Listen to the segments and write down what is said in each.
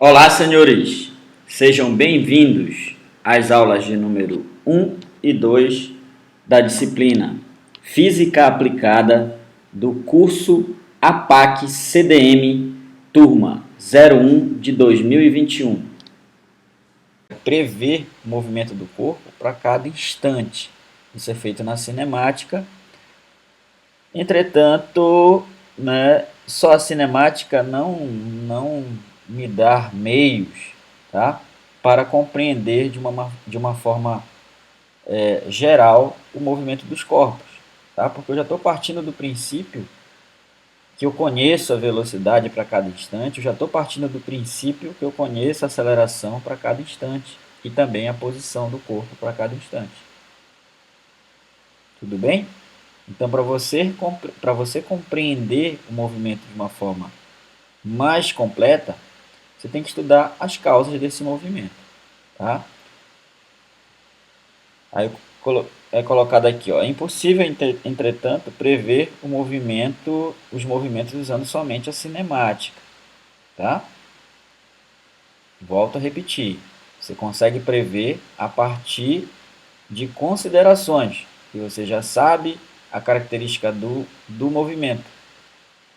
Olá, senhores! Sejam bem-vindos às aulas de número 1 e 2 da disciplina Física Aplicada do curso APAC CDM, turma 01 de 2021. Prever o movimento do corpo para cada instante. Isso é feito na cinemática. Entretanto, só a cinemática não me dá meios, tá, para compreender de uma forma geral o movimento dos corpos, tá? Porque eu já estou partindo do princípio que eu conheço a velocidade para cada instante, eu já estou partindo do princípio que eu conheço a aceleração para cada instante e também a posição do corpo para cada instante. Tudo bem? Então, para você compreender o movimento de uma forma mais completa, você tem que estudar as causas desse movimento, tá? Aí é colocado aqui, ó, é impossível, entretanto, prever os movimentos usando somente a cinemática, tá? Volto a repetir, você consegue prever a partir de considerações, que você já sabe a característica do movimento.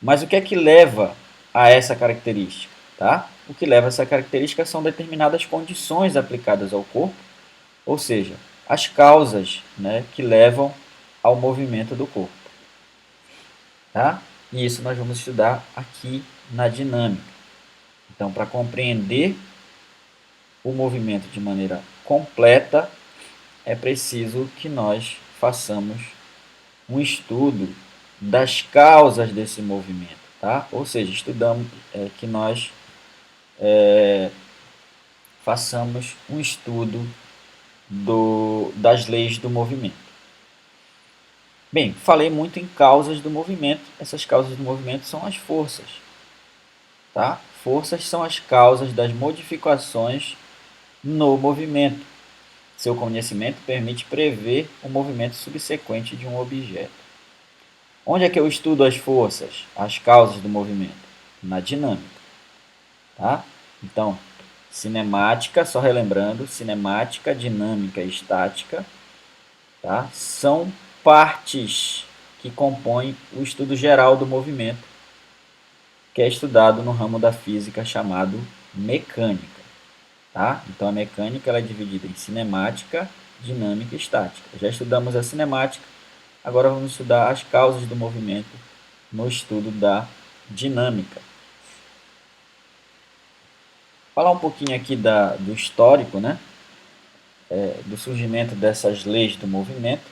Mas o que é que leva a essa característica? Tá? O que leva a essa característica são determinadas condições aplicadas ao corpo, ou seja, as causas, né, que levam ao movimento do corpo. Tá? E isso nós vamos estudar aqui na dinâmica. Então, para compreender o movimento de maneira completa, é preciso que nós façamos um estudo das causas desse movimento, tá? Ou seja, estudamos que nós façamos um estudo das leis do movimento. Bem, falei muito em causas do movimento. Essas causas do movimento são as forças, tá? Forças são as causas das modificações no movimento. Seu conhecimento permite prever o movimento subsequente de um objeto. Onde é que eu estudo as forças, as causas do movimento? Na dinâmica, tá? Então, cinemática, só relembrando, cinemática, dinâmica e estática, tá? São partes que compõem o estudo geral do movimento, que é estudado no ramo da física chamado mecânica, tá? Então, a mecânica ela é dividida em cinemática, dinâmica e estática. Já estudamos a cinemática, agora vamos estudar as causas do movimento no estudo da dinâmica. Falar um pouquinho aqui do histórico, né? Do surgimento dessas leis do movimento,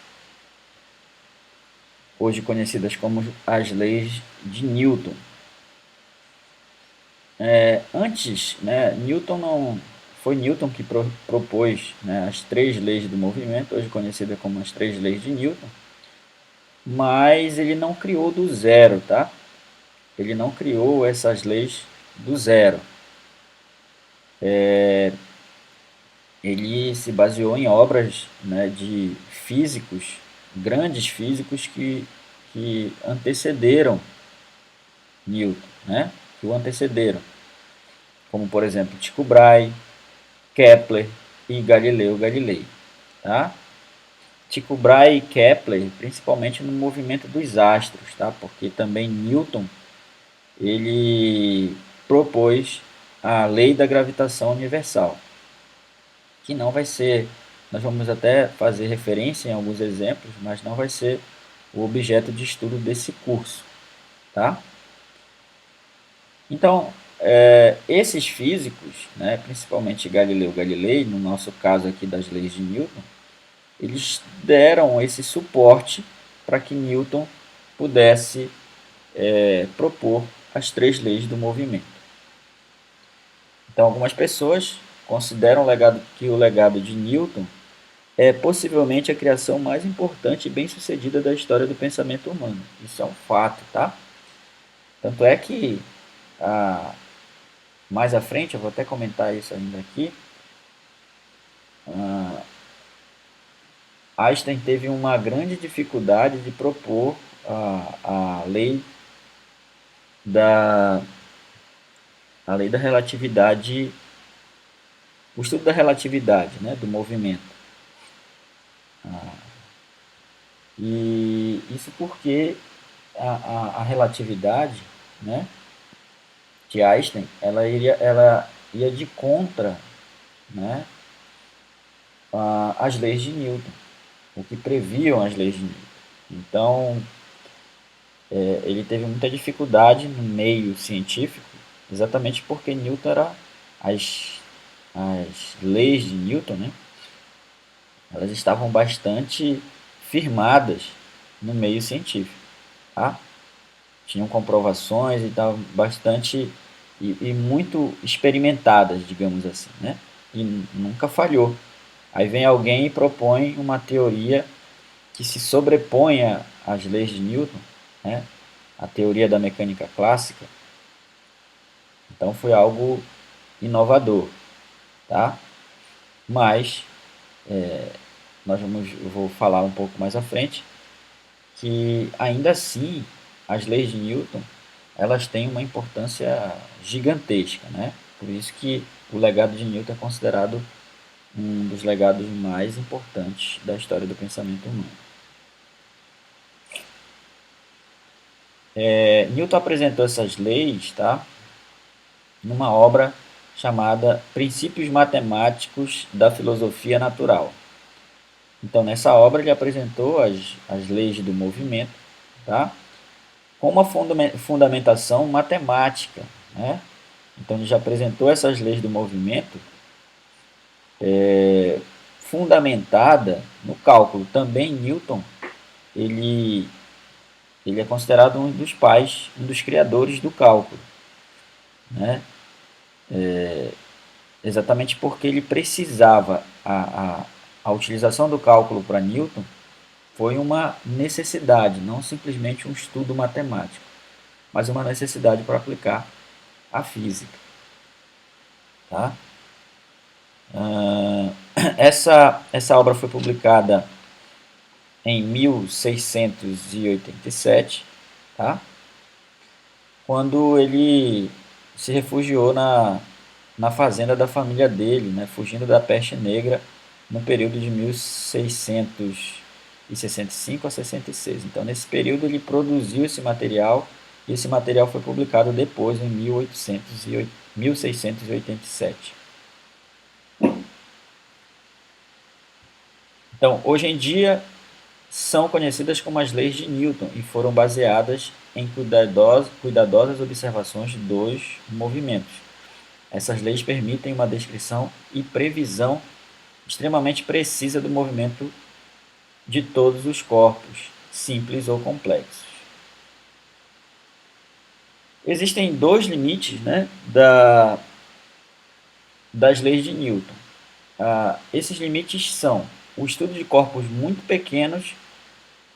hoje conhecidas como as leis de Newton. Antes, né, foi Newton que propôs, né, as três leis do movimento, hoje conhecida como as três leis de Newton, mas ele não criou do zero, tá? Ele não criou essas leis do zero. Ele se baseou em obras, né, de físicos, grandes físicos que antecederam Newton, né? Que o antecederam, como por exemplo Tycho Brahe, Kepler e Galileu Galilei, tá? Tycho Brahe e Kepler, principalmente no movimento dos astros, tá? Porque também Newton ele propôs a lei da gravitação universal, que não vai ser, nós vamos até fazer referência em alguns exemplos, mas não vai ser o objeto de estudo desse curso, tá? Então, esses físicos, né, principalmente Galileu Galilei, no nosso caso aqui das leis de Newton, eles deram esse suporte para que Newton pudesse propor as três leis do movimento. Então, algumas pessoas consideram que o legado de Newton é possivelmente a criação mais importante e bem-sucedida da história do pensamento humano. Isso é um fato, tá? Tanto é que mais à frente, eu vou até comentar isso ainda aqui, Einstein teve uma grande dificuldade de propor a lei da a lei da relatividade, o estudo da relatividade, né, do movimento. E isso porque a relatividade, né, de Einstein, ela ia de contra, né, as leis de Newton, o que previam as leis de Newton. Então, ele teve muita dificuldade no meio científico, exatamente porque Newton era as leis de Newton, né, elas estavam bastante firmadas no meio científico, tá? Tinham comprovações e estavam bastante e muito experimentadas, digamos assim, né? E nunca falhou. Aí vem alguém e propõe uma teoria que se sobreponha às leis de Newton, né? A teoria da mecânica clássica. Então foi algo inovador, tá? Mas eu vou falar um pouco mais à frente que ainda assim as leis de Newton elas têm uma importância gigantesca, né? Por isso que o legado de Newton é considerado um dos legados mais importantes da história do pensamento humano. Newton apresentou essas leis, tá? Numa obra chamada Princípios Matemáticos da Filosofia Natural. Então, nessa obra, ele apresentou as leis do movimento, tá? Com uma fundamentação matemática, né? Então, ele já apresentou essas leis do movimento fundamentada no cálculo. Também Newton, ele, ele é considerado um dos pais, um dos criadores do cálculo, né? Exatamente porque ele precisava, a utilização do cálculo para Newton foi uma necessidade, não simplesmente um estudo matemático, mas uma necessidade para aplicar a física. Tá? Essa obra foi publicada em 1687, tá? Quando ele se refugiou na fazenda da família dele, né? Fugindo da peste negra no período de 1665 a 66. Então, nesse período, ele produziu esse material e esse material foi publicado depois, em 1687. Então, hoje em dia, são conhecidas como as leis de Newton e foram baseadas em cuidadosas observações dos movimentos. Essas leis permitem uma descrição e previsão extremamente precisa do movimento de todos os corpos, simples ou complexos. Existem dois limites, né, das leis de Newton. Esses limites são o estudo de corpos muito pequenos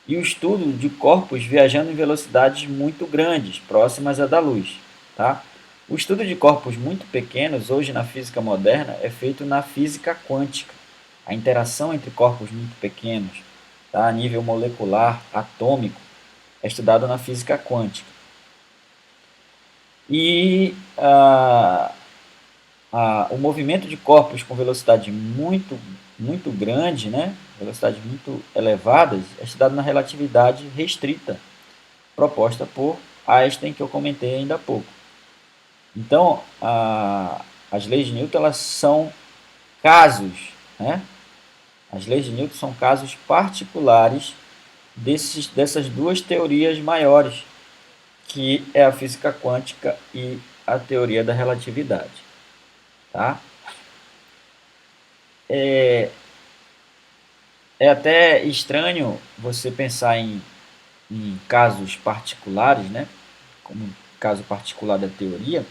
e o estudo de corpos viajando em velocidades muito grandes, próximas à da luz. Tá? O estudo de corpos muito pequenos, hoje na física moderna, é feito na física quântica. A interação entre corpos muito pequenos, tá? A nível molecular, atômico, é estudado na física quântica. E o movimento de corpos com velocidade muito grande, né? Velocidades muito elevadas, é estudado na relatividade restrita, proposta por Einstein, que eu comentei ainda há pouco. Então, as leis de Newton elas são casos, né? As leis de Newton são casos particulares dessas duas teorias maiores, que é a física quântica e a teoria da relatividade. Tá? É até estranho você pensar em casos particulares, né? Como caso particular da teoria,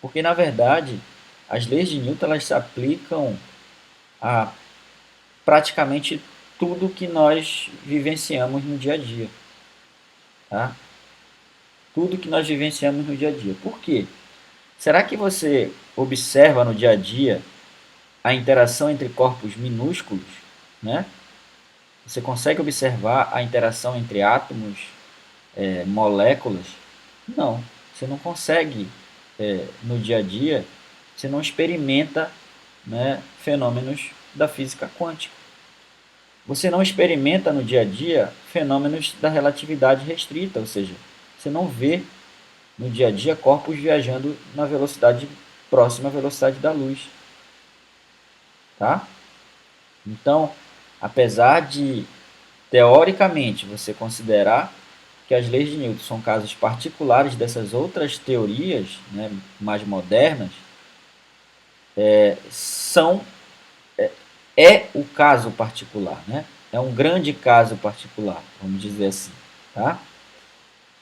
porque na verdade as leis de Newton elas se aplicam a praticamente tudo que nós vivenciamos no dia a dia, tá? Tudo que nós vivenciamos no dia a dia. Por quê? Será que você observa no dia a dia a interação entre corpos minúsculos, né? Você consegue observar a interação entre átomos, moléculas? Não, você não consegue no dia a dia, você não experimenta, né, fenômenos da física quântica. Você não experimenta no dia a dia fenômenos da relatividade restrita, ou seja, você não vê no dia a dia corpos viajando na velocidade próxima à velocidade da luz, tá? Então, apesar de teoricamente você considerar que as leis de Newton são casos particulares dessas outras teorias, né, mais modernas, são o caso particular, né? É um grande caso particular, vamos dizer assim, tá?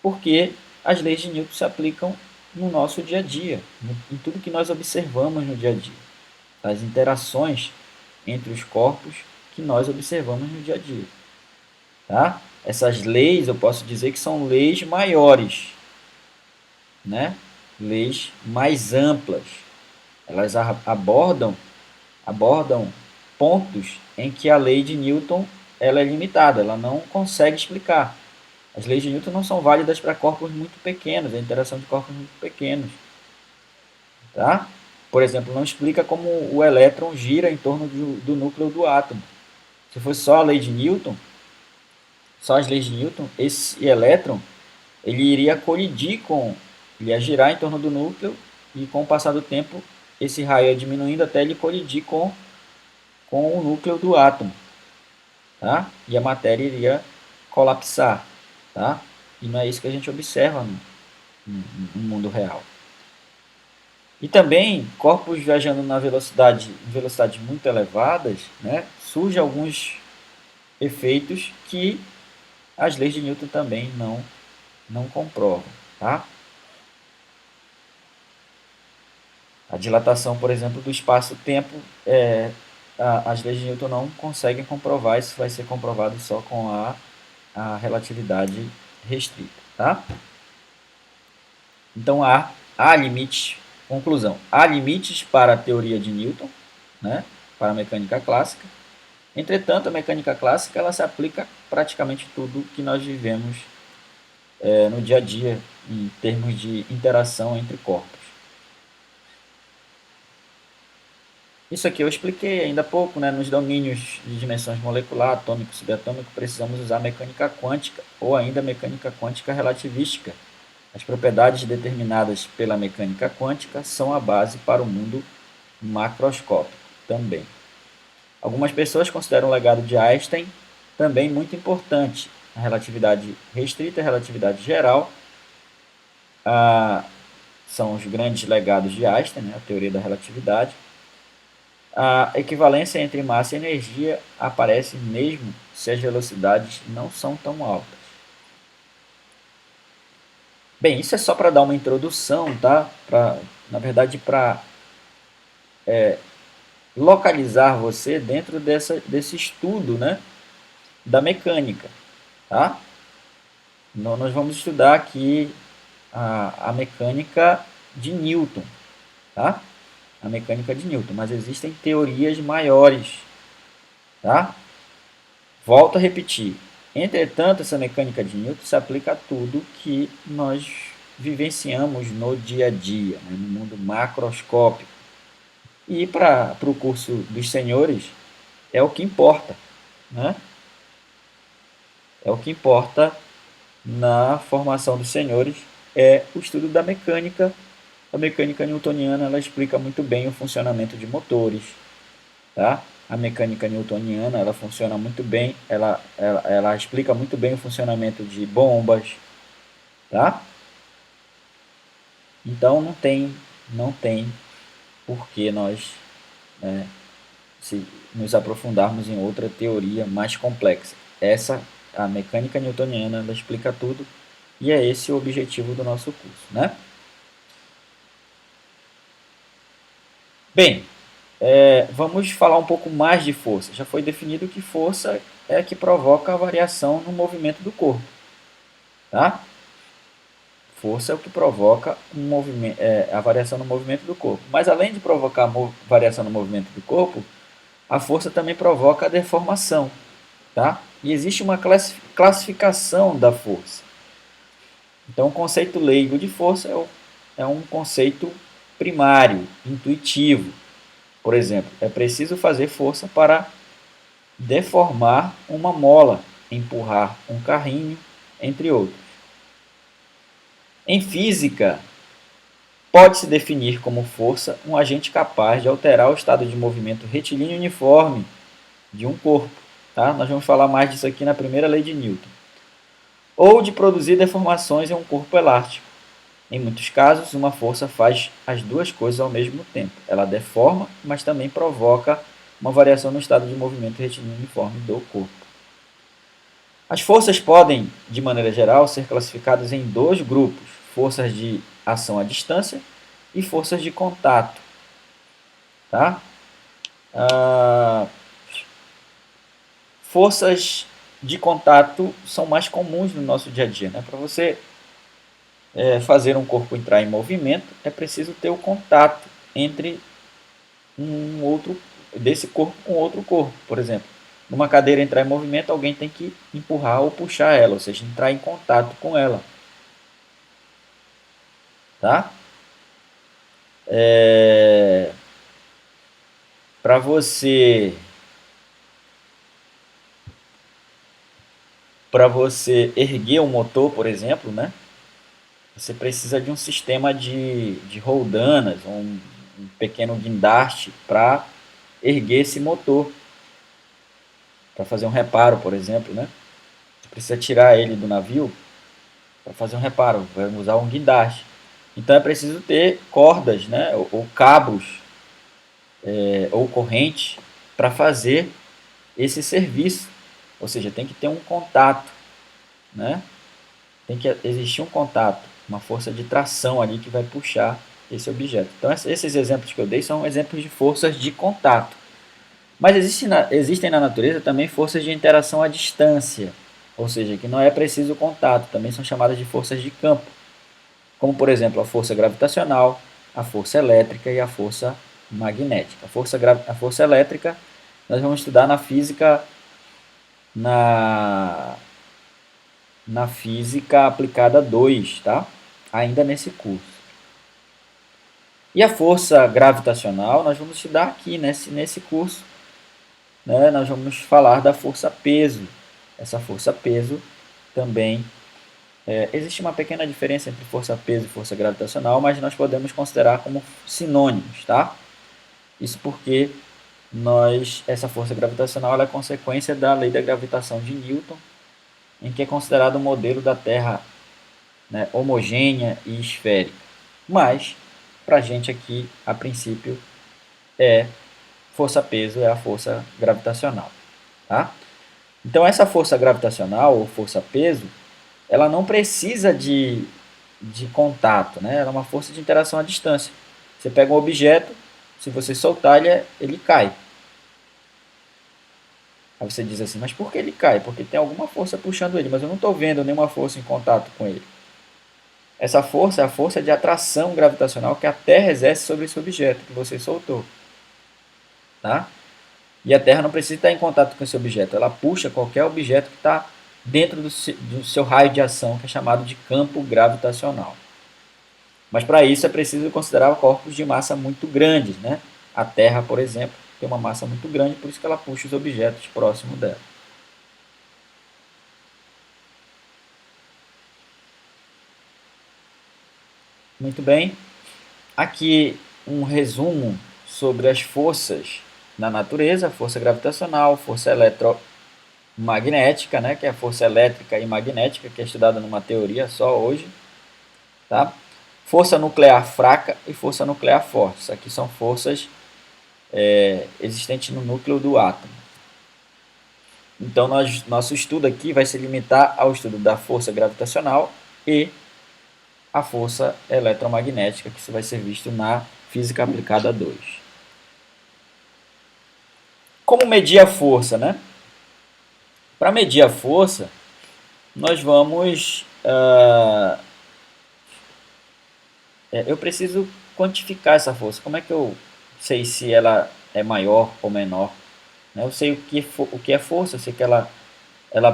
Porque as leis de Newton se aplicam no nosso dia a dia, em tudo que nós observamos no dia a dia, as interações entre os corpos que nós observamos no dia a dia, tá? Essas leis, eu posso dizer que são leis maiores, né? Leis mais amplas. Elas abordam pontos em que a lei de Newton ela é limitada, ela não consegue explicar. As leis de Newton não são válidas para corpos muito pequenos, a interação de corpos muito pequenos. Tá? Por exemplo, não explica como o elétron gira em torno do núcleo do átomo. Se fosse só a lei de Newton, só as leis de Newton, esse elétron ele iria colidir ele ia girar em torno do núcleo e com o passar do tempo esse raio ia diminuindo até ele colidir com o núcleo do átomo, tá? E a matéria iria colapsar, tá? E não é isso que a gente observa no mundo real. E também corpos viajando em velocidades muito elevadas, né? Surgem alguns efeitos que as leis de Newton também não comprovam, tá? A dilatação, por exemplo, do espaço-tempo, as leis de Newton não conseguem comprovar, isso vai ser comprovado só com a relatividade restrita, tá? Então há limites, conclusão, há limites para a teoria de Newton, né, para a mecânica clássica. Entretanto, a mecânica clássica ela se aplica a praticamente tudo que nós vivemos no dia a dia, em termos de interação entre corpos. Isso aqui eu expliquei ainda há pouco, né? Nos domínios de dimensões molecular, atômico, subatômico, precisamos usar mecânica quântica ou ainda mecânica quântica relativística. As propriedades determinadas pela mecânica quântica são a base para o mundo macroscópico também. Algumas pessoas consideram o legado de Einstein também muito importante. A relatividade restrita e a relatividade geral são os grandes legados de Einstein, né? A teoria da relatividade. A equivalência entre massa e energia aparece mesmo se as velocidades não são tão altas. Bem, isso é só para dar uma introdução, tá? Na verdade, para localizar você dentro desse estudo, né, da mecânica, tá? Nós vamos estudar aqui a mecânica de Newton, tá? A mecânica de Newton, mas existem teorias maiores, tá? Volto a repetir. Entretanto, essa mecânica de Newton se aplica a tudo que nós vivenciamos no dia a dia, né, no mundo macroscópico. E para o curso dos senhores, é o que importa, né? É o que importa na formação dos senhores, é o estudo da mecânica. A mecânica newtoniana ela explica muito bem o funcionamento de motores, tá? A mecânica newtoniana ela funciona muito bem, ela explica muito bem o funcionamento de bombas, tá? Então não tem por que nós, né, se nos aprofundarmos em outra teoria mais complexa. A mecânica newtoniana ela explica tudo e é esse o objetivo do nosso curso, né? Bem, vamos falar um pouco mais de força. Já foi definido que força é a que provoca a variação no movimento do corpo, tá? Força é o que provoca a variação no movimento do corpo. Mas além de provocar a variação no movimento do corpo, a força também provoca a deformação, tá? E existe uma classificação da força. Então, o conceito leigo de força é é um conceito primário, intuitivo. Por exemplo, é preciso fazer força para deformar uma mola, empurrar um carrinho, entre outros. Em física, pode-se definir como força um agente capaz de alterar o estado de movimento retilíneo uniforme de um corpo. Tá? Nós vamos falar mais disso aqui na primeira lei de Newton. Ou de produzir deformações em um corpo elástico. Em muitos casos, uma força faz as duas coisas ao mesmo tempo. Ela deforma, mas também provoca uma variação no estado de movimento retilíneo uniforme do corpo. As forças podem, de maneira geral, ser classificadas em dois grupos: forças de ação à distância e forças de contato. Tá? Forças de contato são mais comuns no nosso dia a dia. Né? Para você fazer um corpo entrar em movimento, é preciso ter o contato entre desse corpo com outro corpo. Por exemplo, numa cadeira entrar em movimento, alguém tem que empurrar ou puxar ela, ou seja, entrar em contato com ela. Tá? Para você erguer o motor, por exemplo, né? Você precisa de um sistema de roldanas, um pequeno guindaste para erguer esse motor, para fazer um reparo, por exemplo, né? Você precisa tirar ele do navio para fazer um reparo, vamos usar um guindaste. Então é preciso ter cordas, né? ou cabos, ou corrente para fazer esse serviço. Ou seja, tem que ter um contato, né? Tem que existir um contato, uma força de tração ali que vai puxar esse objeto. Então, esses exemplos que eu dei são exemplos de forças de contato. Mas existem na natureza também forças de interação à distância, ou seja, que não é preciso contato, também são chamadas de forças de campo, como, por exemplo, a força gravitacional, a força elétrica e a força magnética. A força elétrica nós vamos estudar na física, na física aplicada 2, tá? Ainda nesse curso. E a força gravitacional nós vamos estudar aqui nesse curso, né? Nós vamos falar da força peso. Essa força peso também existe uma pequena diferença entre força peso e força gravitacional, mas nós podemos considerar como sinônimos, tá? Isso porque essa força gravitacional ela é consequência da lei da gravitação de Newton, em que é considerado um modelo da Terra, né, homogênea e esférica. Mas, para a gente aqui, a princípio, força-peso é a força gravitacional. Tá? Então, essa força gravitacional, ou força-peso, ela não precisa de contato, né? Ela é uma força de interação à distância. Você pega um objeto, se você soltar, ele cai. Aí você diz assim, mas por que ele cai? Porque tem alguma força puxando ele, mas eu não estou vendo nenhuma força em contato com ele. Essa força é a força de atração gravitacional que a Terra exerce sobre esse objeto que você soltou. Tá? E a Terra não precisa estar em contato com esse objeto, ela puxa qualquer objeto que está dentro do seu raio de ação, que é chamado de campo gravitacional. Mas para isso é preciso considerar corpos de massa muito grandes. Né? A Terra, por exemplo, tem uma massa muito grande, por isso que ela puxa os objetos próximos dela. Muito bem. Aqui um resumo sobre as forças na natureza: força gravitacional, força eletromagnética, né, que é a força elétrica e magnética, que é estudada numa teoria só hoje. Tá? Força nuclear fraca e força nuclear forte. Isso aqui são forças existentes no núcleo do átomo. Então, nosso estudo aqui vai se limitar ao estudo da força gravitacional e a força eletromagnética, que isso vai ser visto na física aplicada 2. Como medir a força, né? Para medir a força, nós vamos... eu preciso quantificar essa força. Como é que eu sei se ela é maior ou menor? Eu sei o que é força, eu sei que ela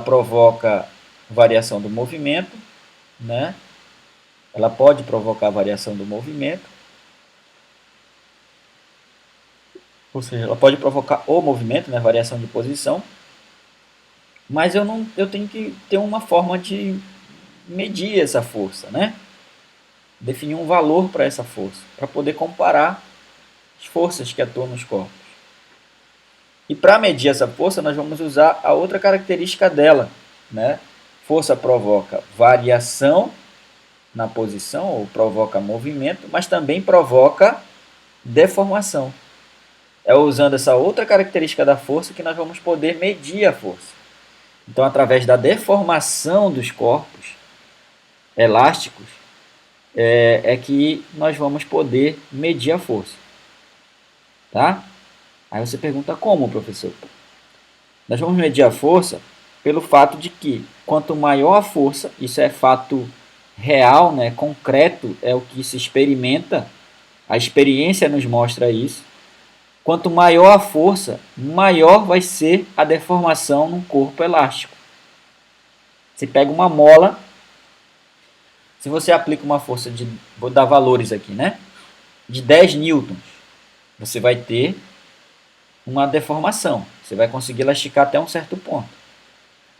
provoca variação do movimento, né? ela pode provocar variação do movimento, ou seja, ela pode provocar o movimento, né, variação de posição, mas eu tenho que ter uma forma de medir essa força, né? Definir um valor para essa força, para poder comparar as forças que atuam nos corpos. E para medir essa força, nós vamos usar a outra característica dela, né? Força provoca variação na posição, ou provoca movimento, mas também provoca deformação. É usando essa outra característica da força que nós vamos poder medir a força. Então, através da deformação dos corpos elásticos, é que nós vamos poder medir a força. Tá? Aí você pergunta como, professor? Nós vamos medir a força pelo fato de que quanto maior a força, isso é fato real, né, concreto, é o que se experimenta, a experiência nos mostra isso. Quanto maior a força, maior vai ser a deformação num corpo elástico. Você pega uma mola, se você aplica uma força de, vou dar valores aqui, né, de 10 newtons, você vai ter uma deformação. Você vai conseguir ela esticar até um certo ponto.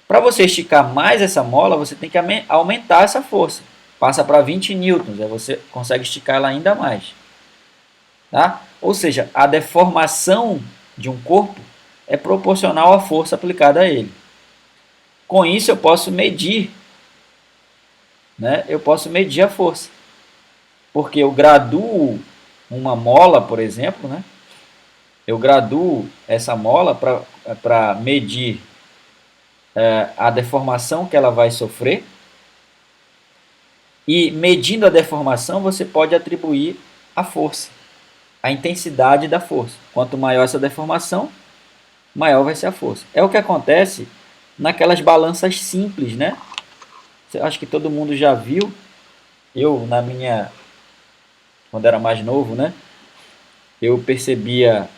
Para você esticar mais essa mola, você tem que aumentar essa força. Passa para 20 newtons, aí você consegue esticar ela ainda mais. Tá? Ou seja, a deformação de um corpo é proporcional à força aplicada a ele. Com isso eu posso medir, né? Eu posso medir a força. Porque eu graduo uma mola, por exemplo, né? Eu graduo essa mola para medir a deformação que ela vai sofrer. E medindo a deformação, você pode atribuir a força, a intensidade da força. Quanto maior essa deformação, maior vai ser a força. É o que acontece naquelas balanças simples, né? Acho que todo mundo já viu. Eu, quando era mais novo, né? Eu percebia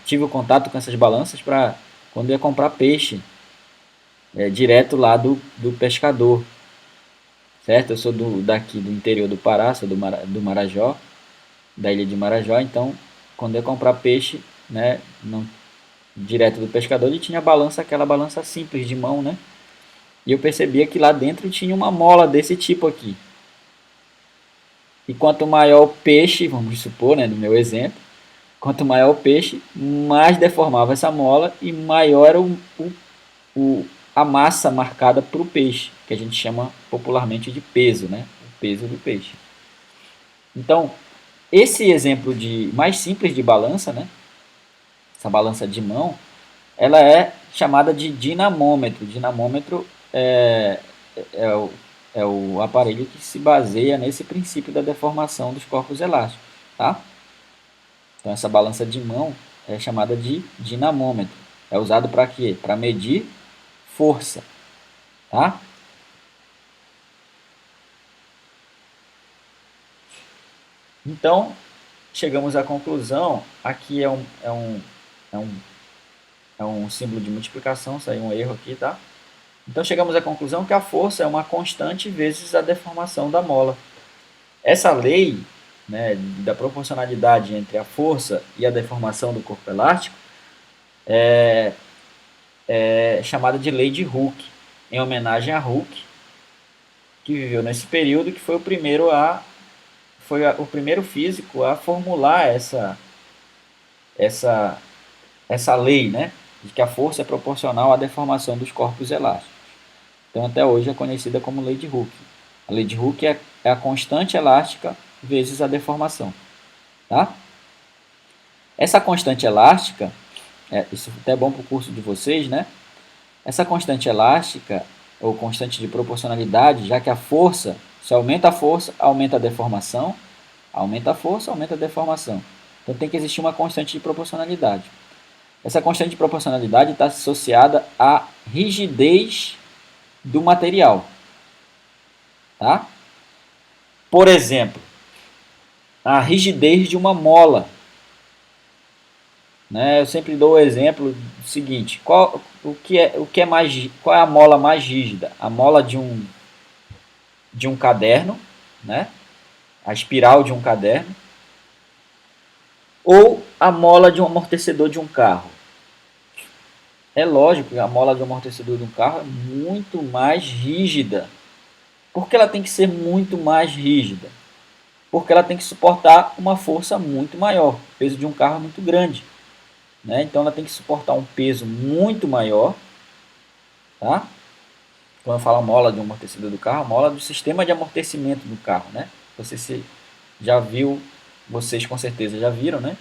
tive o contato com essas balanças para quando eu ia comprar peixe, direto lá do pescador. Certo? Eu sou daqui do interior do Pará, sou do Marajó, da ilha de Marajó, então quando eu ia comprar peixe, né, direto do pescador, ele tinha aquela balança simples de mão, né? E eu percebia que lá dentro tinha uma mola desse tipo aqui. E quanto maior o peixe, vamos supor, né, no meu exemplo, quanto maior o peixe, mais deformava essa mola e maior era a massa marcada para o peixe, que a gente chama popularmente de peso, né? O peso do peixe. Então, esse exemplo mais simples de balança, né? Essa balança de mão, ela é chamada de dinamômetro. Dinamômetro é o, é o aparelho que se baseia nesse princípio da deformação dos corpos elásticos, tá? Então, essa balança de mão é chamada de dinamômetro. É usado para quê? Para medir força, tá? Então, chegamos à conclusão, aqui é um símbolo de multiplicação, saiu um erro aqui, tá? Então, chegamos à conclusão que a força é uma constante vezes a deformação da mola. Essa lei, né, da proporcionalidade entre a força e a deformação do corpo elástico é chamada de lei de Hooke, em homenagem a Hooke, que viveu nesse período, que foi o primeiro o primeiro físico a formular essa, essa lei, né, de que a força é proporcional à deformação dos corpos elásticos. Então, até hoje é conhecida como lei de Hooke. A lei de Hooke é a constante elástica vezes a deformação. Tá? Essa constante elástica, isso até é bom para o curso de vocês, né? Essa constante elástica, ou constante de proporcionalidade, já que a força, se aumenta a força, aumenta a deformação, aumenta a força, aumenta a deformação. Então tem que existir uma constante de proporcionalidade. Essa constante de proporcionalidade está associada à rigidez do material. Tá? Por exemplo, a rigidez de uma mola. Né? Eu sempre dou o exemplo seguinte: qual é a mola mais rígida? A mola de de um caderno, né? A espiral de um caderno, ou a mola de um amortecedor de um carro. É lógico que a mola de um amortecedor de um carro é muito mais rígida. Por que ela tem que ser muito mais rígida? Porque ela tem que suportar uma força muito maior. O peso de um carro é muito grande, né? Então ela tem que suportar um peso muito maior, tá? Quando eu falo mola de um amortecedor do carro, a mola do sistema de amortecimento do carro, né? Você já viu, vocês com certeza já viram, né?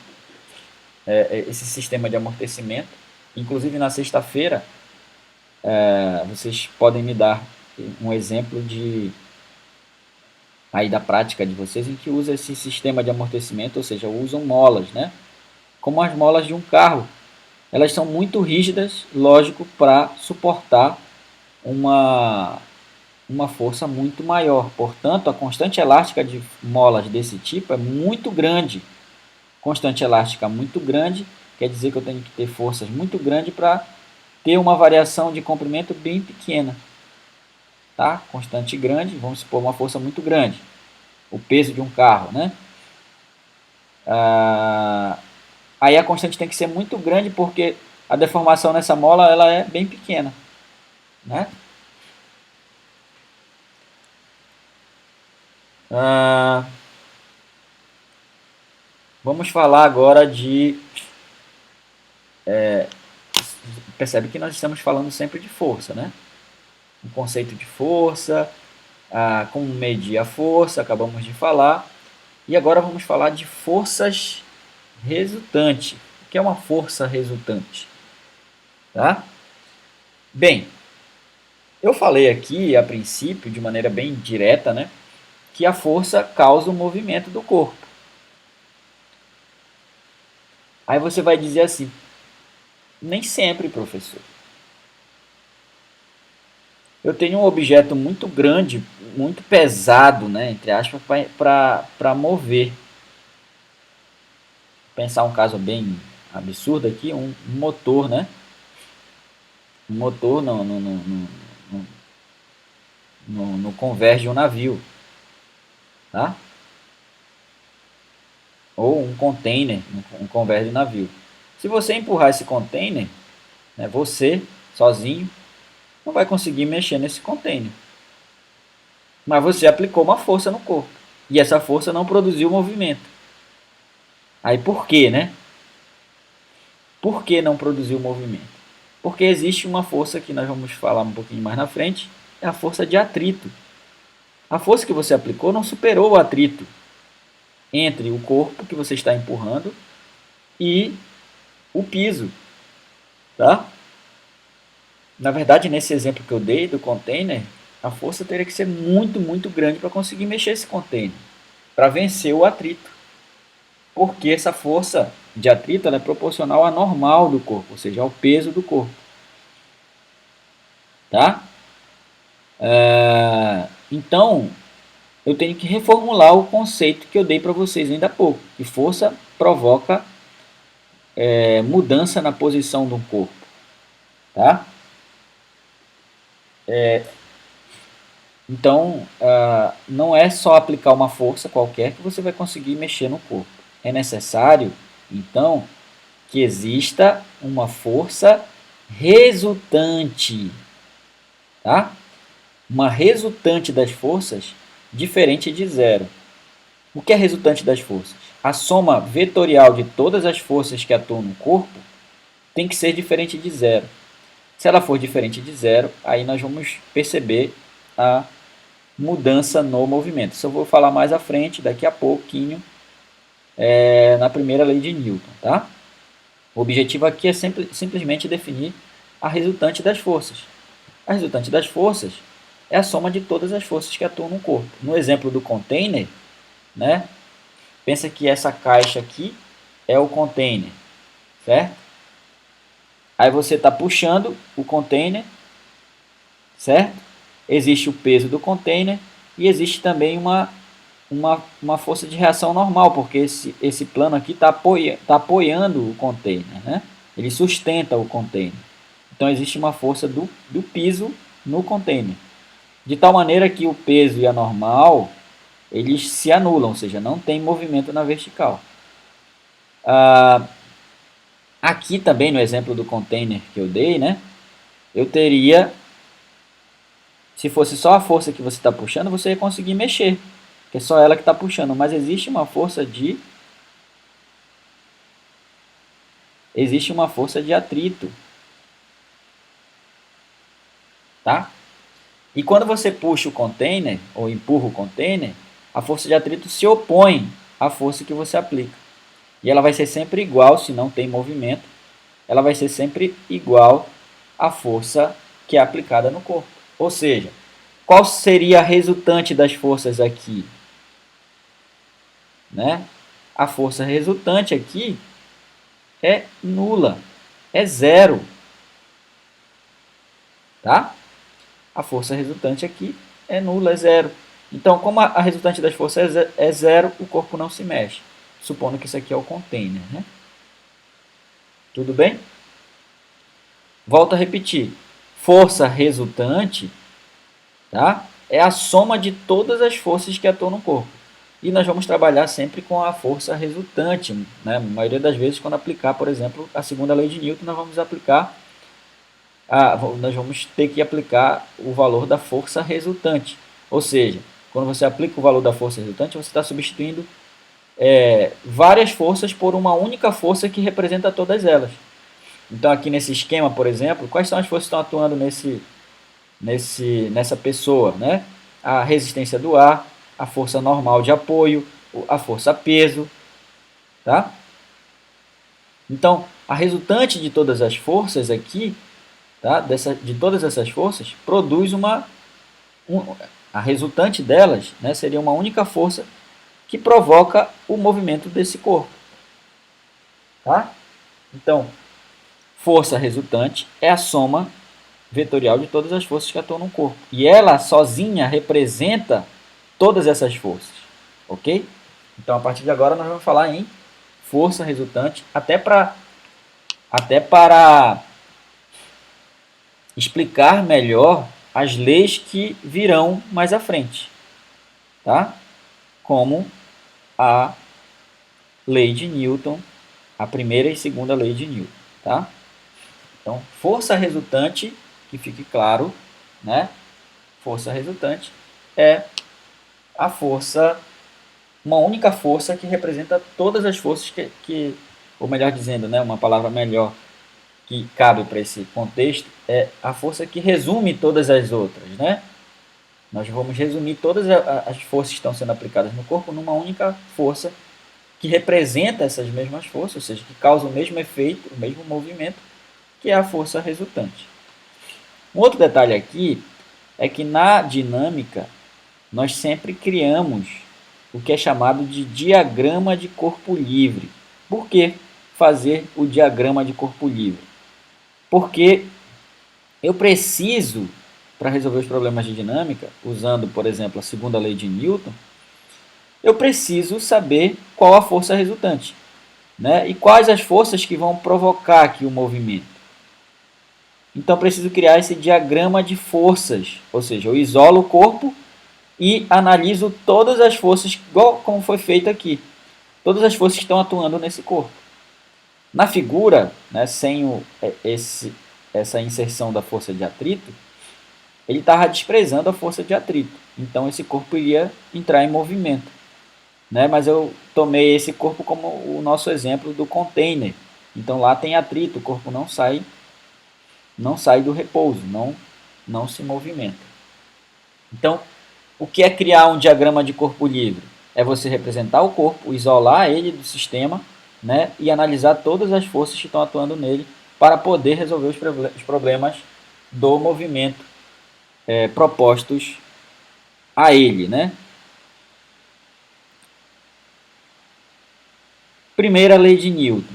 Esse sistema de amortecimento. Inclusive na sexta-feira, vocês podem me dar um exemplo de aí da prática de vocês em que usa esse sistema de amortecimento, ou seja, usam molas, né? Como as molas de um carro. Elas são muito rígidas, lógico, para suportar uma, uma força muito maior. Portanto, a constante elástica de molas desse tipo é muito grande. Constante elástica muito grande quer dizer que eu tenho que ter forças muito grandes para ter uma variação de comprimento bem pequena. Tá? Constante grande, vamos supor uma força muito grande. O peso de um carro, né? Aí a constante tem que ser muito grande porque a deformação nessa mola ela é bem pequena, né? Ah, vamos falar agora de... Percebe que nós estamos falando sempre de força, né? O conceito de força, como medir a força, acabamos de falar. E agora vamos falar de forças resultantes. O que é uma força resultante? Tá? Bem, eu falei aqui, a princípio, de maneira bem direta, né, que a força causa o movimento do corpo. Aí você vai dizer assim, nem sempre, professor. Eu tenho um objeto muito grande, muito pesado, né, entre aspas, para mover. Pensar um caso bem absurdo aqui, um motor, né? Um motor no convés de um navio, tá? Ou um container no convés de um navio. Se você empurrar esse container, né, você, sozinho, não vai conseguir mexer nesse container. Mas você aplicou uma força no corpo. E essa força não produziu movimento. Aí por quê, né? Por que não produziu movimento? Porque existe uma força que nós vamos falar um pouquinho mais na frente, é a força de atrito. A força que você aplicou não superou o atrito entre o corpo que você está empurrando e o piso, tá? Na verdade, nesse exemplo que eu dei do container, a força teria que ser muito, muito grande para conseguir mexer esse container, para vencer o atrito. Porque essa força de atrito ela é proporcional à normal do corpo, ou seja, ao peso do corpo. Tá? Então, eu tenho que reformular o conceito que eu dei para vocês ainda há pouco, que força provoca mudança na posição do corpo. Tá? Então, não é só aplicar uma força qualquer que você vai conseguir mexer no corpo. É necessário, então, que exista uma força resultante, tá? Uma resultante das forças diferente de zero. O que é resultante das forças? A soma vetorial de todas as forças que atuam no corpo tem que ser diferente de zero. Se ela for diferente de zero, aí nós vamos perceber a mudança no movimento. Isso eu vou falar mais à frente, daqui a pouquinho, na primeira lei de Newton. Tá? O objetivo aqui é simplesmente definir a resultante das forças. A resultante das forças é a soma de todas as forças que atuam no corpo. No exemplo do container, né, pensa que essa caixa aqui é o container, certo? Aí você está puxando o container, certo? Existe o peso do container e existe também uma força de reação normal, porque esse plano aqui está apoiando o container, né? Ele sustenta o container. Então existe uma força do piso no container. de tal maneira que o peso e a normal eles se anulam, ou seja, não tem movimento na vertical. Aqui também no exemplo do container que eu dei, né, eu teria, se fosse só a força que você está puxando, você ia conseguir mexer, que é só ela que está puxando, mas existe uma força de atrito, tá? E quando você puxa o container, ou empurra o container, a força de atrito se opõe à força que você aplica. E ela vai ser sempre igual, se não tem movimento, ela vai ser sempre igual à força que é aplicada no corpo. Ou seja, qual seria a resultante das forças aqui? Né? A força resultante aqui é nula, é zero. Tá? A força resultante aqui é nula, é zero. Então, como a resultante das forças é zero, o corpo não se mexe. Supondo que isso aqui é o container. Né? Tudo bem? Volto a repetir. Força resultante, tá? É a soma de todas as forças que atuam no corpo. E nós vamos trabalhar sempre com a força resultante. Né? A maioria das vezes, quando aplicar, por exemplo, a segunda lei de Newton, nós vamos ter que aplicar o valor da força resultante. Ou seja, quando você aplica o valor da força resultante, você está substituindo várias forças por uma única força que representa todas elas. Então, aqui nesse esquema, por exemplo, quais são as forças que estão atuando nessa pessoa? Né? A resistência do ar, a força normal de apoio, a força peso. Tá? Então, a resultante de todas as forças aqui, tá? De todas essas forças, produz a resultante delas, né, seria uma única força que provoca o movimento desse corpo. Tá? Então, força resultante é a soma vetorial de todas as forças que atuam no corpo. E ela sozinha representa todas essas forças. Ok? Então, a partir de agora, nós vamos falar em força resultante, até para explicar melhor as leis que virão mais à frente. Tá? Como a lei de Newton, a primeira e segunda lei de Newton. Tá? Então, força resultante, que fique claro, né? Força resultante é a força, uma única força que representa todas as forças ou melhor dizendo, né, uma palavra melhor que cabe para esse contexto, é a força que resume todas as outras, né? Nós vamos resumir todas as forças que estão sendo aplicadas no corpo numa única força que representa essas mesmas forças, ou seja, que causa o mesmo efeito, o mesmo movimento, que é a força resultante. Um outro detalhe aqui é que na dinâmica nós sempre criamos o que é chamado de diagrama de corpo livre. Por que fazer o diagrama de corpo livre? Porque eu preciso, para resolver os problemas de dinâmica, usando, por exemplo, a segunda lei de Newton, eu preciso saber qual a força resultante, né? E quais as forças que vão provocar aqui o movimento. Então, preciso criar esse diagrama de forças, ou seja, eu isolo o corpo e analiso todas as forças, igual como foi feito aqui, todas as forças que estão atuando nesse corpo. Na figura, né, sem essa inserção da força de atrito, ele estava desprezando a força de atrito. Então, esse corpo iria entrar em movimento. Né? Mas eu tomei esse corpo como o nosso exemplo do container. Então, lá tem atrito, o corpo não sai do repouso, não se movimenta. Então, o que é criar um diagrama de corpo livre? É você representar o corpo, isolar ele do sistema, né, e analisar todas as forças que estão atuando nele para poder resolver os problemas do movimento propostos a ele. Né? Primeira lei de Newton.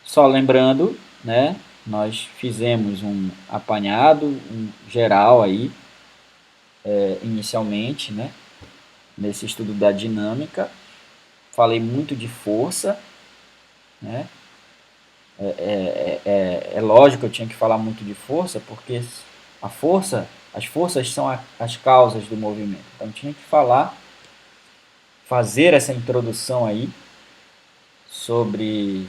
Só lembrando, né, nós fizemos um apanhado geral aí, inicialmente, né, nesse estudo da dinâmica. Falei muito de força, né? É lógico que eu tinha que falar muito de força, porque a força As forças são as causas do movimento. Então, tinha que fazer essa introdução aí sobre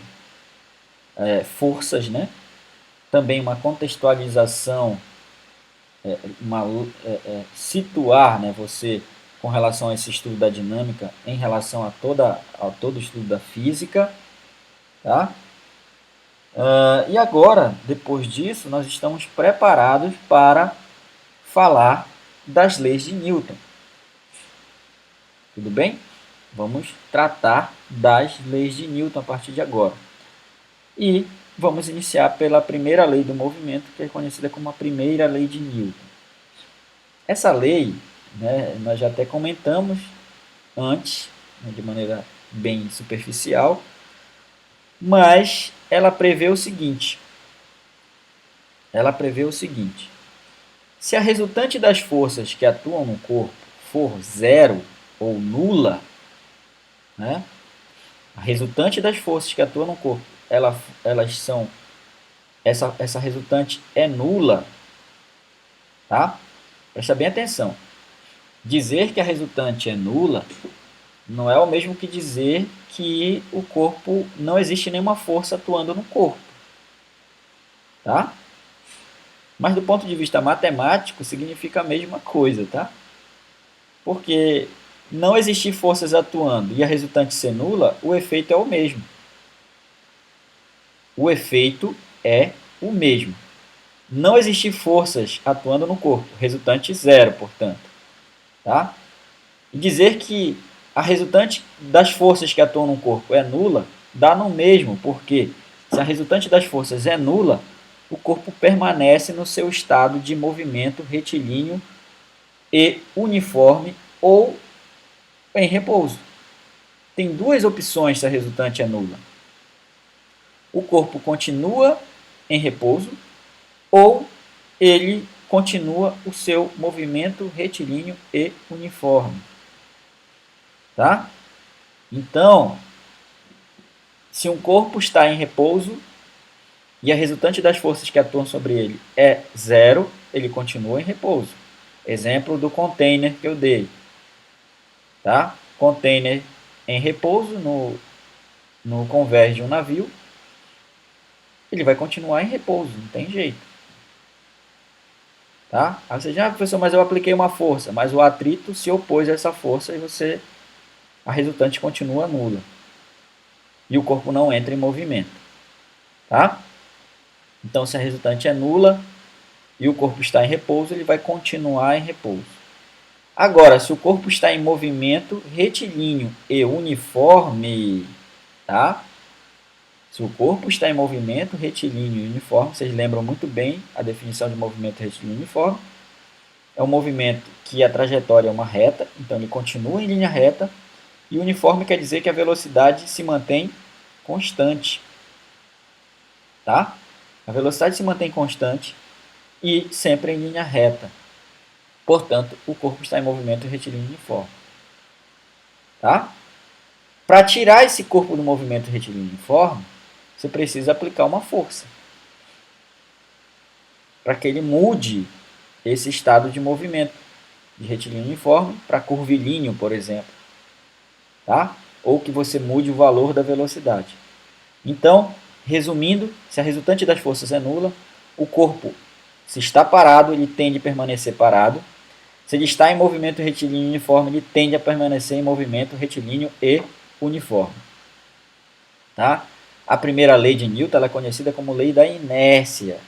forças, né? Também uma contextualização, situar, né, você com relação a esse estudo da dinâmica em relação a todo o estudo da física, tá? E agora, depois disso, nós estamos preparados para falar das leis de Newton. Tudo bem? Vamos tratar das leis de Newton a partir de agora. E vamos iniciar pela primeira lei do movimento, que é conhecida como a primeira lei de Newton. Essa lei, né, nós já até comentamos antes, né, de maneira bem superficial, mas ela prevê o seguinte. Se a resultante das forças que atuam no corpo for zero ou nula, né, a resultante das forças que atuam no corpo, essa resultante é nula, tá? Presta bem atenção. Dizer que a resultante é nula não é o mesmo que dizer que o corpo não existe nenhuma força atuando no corpo, tá? Mas do ponto de vista matemático significa a mesma coisa, tá? Porque não existir forças atuando e a resultante ser nula, o efeito é o mesmo. O efeito é o mesmo. Não existir forças atuando no corpo, resultante zero, portanto. Tá? E dizer que a resultante das forças que atuam no corpo é nula, dá no mesmo, porque se a resultante das forças é nula, o corpo permanece no seu estado de movimento retilíneo e uniforme ou em repouso. Tem duas opções se a resultante é nula. O corpo continua em repouso ou ele continua o seu movimento retilíneo e uniforme. Tá? Então, se um corpo está em repouso e a resultante das forças que atuam sobre ele é zero, ele continua em repouso. Exemplo do container que eu dei. Tá? Container em repouso no convés de um navio, ele vai continuar em repouso, não tem jeito. Tá? Aí você diz, professor, mas eu apliquei uma força, mas o atrito se opôs a essa força e a resultante continua nula. E o corpo não entra em movimento. Tá? Então, se a resultante é nula e o corpo está em repouso, ele vai continuar em repouso. Agora, se o corpo está em movimento retilíneo e uniforme, tá? Se o corpo está em movimento retilíneo e uniforme, vocês lembram muito bem a definição de movimento retilíneo e uniforme. É um movimento que a trajetória é uma reta, então ele continua em linha reta, e uniforme quer dizer que a velocidade se mantém constante. Tá? A velocidade se mantém constante e sempre em linha reta. Portanto, o corpo está em movimento retilíneo uniforme. Tá? Para tirar esse corpo do movimento retilíneo uniforme, você precisa aplicar uma força para que ele mude esse estado de movimento de retilíneo uniforme para curvilíneo, por exemplo. Tá? Ou que você mude o valor da velocidade. Então, resumindo, se a resultante das forças é nula, o corpo, se está parado, ele tende a permanecer parado. Se ele está em movimento retilíneo uniforme, ele tende a permanecer em movimento retilíneo e uniforme. Tá? A primeira lei de Newton ela é conhecida como lei da inércia.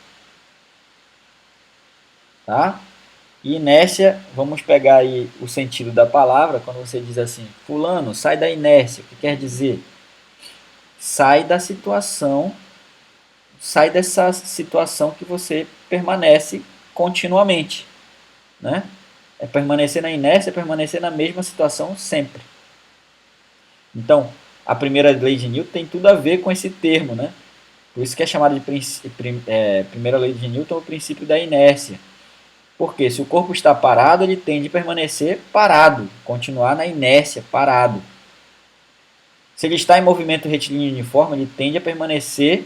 Tá? E inércia, vamos pegar aí o sentido da palavra, quando você diz assim, fulano, sai da inércia, o que quer dizer? Sai dessa situação que você permanece continuamente. Né? É permanecer na inércia, é permanecer na mesma situação sempre. Então, a primeira lei de Newton tem tudo a ver com esse termo, né? Por isso que é chamada de primeira lei de Newton, o princípio da inércia. Porque se o corpo está parado, ele tende a permanecer parado, continuar na inércia, parado. Se ele está em movimento retilíneo uniforme, ele tende a permanecer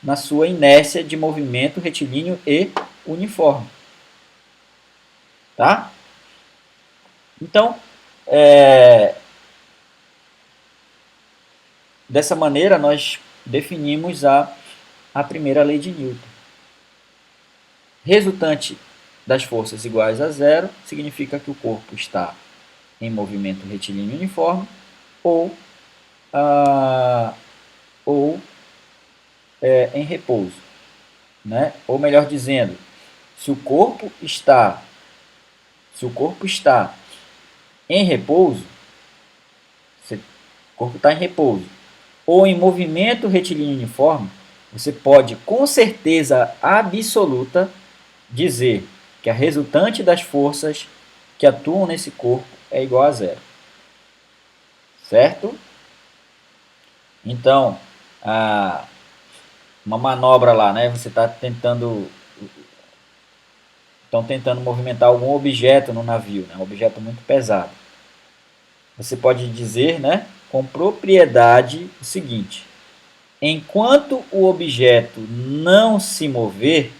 na sua inércia de movimento retilíneo e uniforme. Tá? Então, dessa maneira, nós definimos a primeira lei de Newton. Resultante das forças iguais a zero significa que o corpo está em movimento retilíneo uniforme ou, ah, ou em repouso. Né? Ou melhor dizendo, se o corpo está em repouso, se o corpo está em repouso, ou em movimento retilíneo uniforme, você pode com certeza absoluta dizer que a resultante das forças que atuam nesse corpo é igual a zero. Certo? Então, uma manobra lá, né? Você está tentando movimentar algum objeto no navio, né? Um objeto muito pesado. Você pode dizer, né, com propriedade o seguinte: enquanto o objeto não se mover,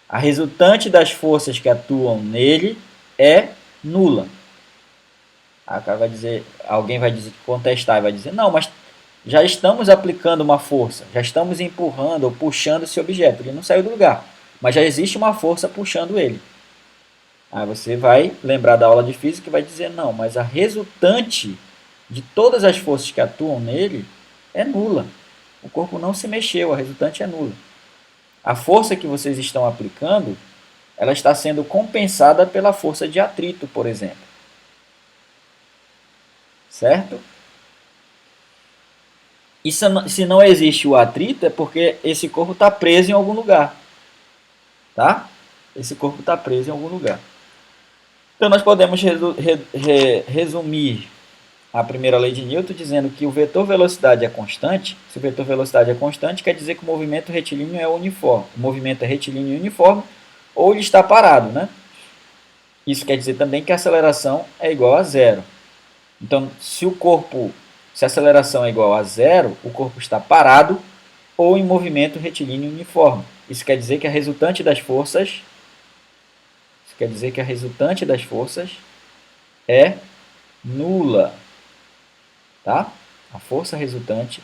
a resultante das forças que atuam nele é nula. Alguém vai contestar e vai dizer: não, mas já estamos aplicando uma força, já estamos empurrando ou puxando esse objeto, ele não saiu do lugar, mas já existe uma força puxando ele. Aí você vai lembrar da aula de física e vai dizer: não, mas a resultante de todas as forças que atuam nele é nula. O corpo não se mexeu, a resultante é nula. A força que vocês estão aplicando, ela está sendo compensada pela força de atrito, por exemplo. Certo? E se não existe o atrito, é porque esse corpo está preso em algum lugar. Tá? Esse corpo está preso em algum lugar. Então nós podemos resumir a primeira lei de Newton dizendo que o vetor velocidade é constante. Se o vetor velocidade é constante, quer dizer que o movimento retilíneo é uniforme. O movimento é retilíneo e uniforme, ou ele está parado, né? Isso quer dizer também que a aceleração é igual a zero. Então, se a aceleração é igual a zero, o corpo está parado ou em movimento retilíneo uniforme. Isso quer dizer que a resultante das forças é nula, tá? A força resultante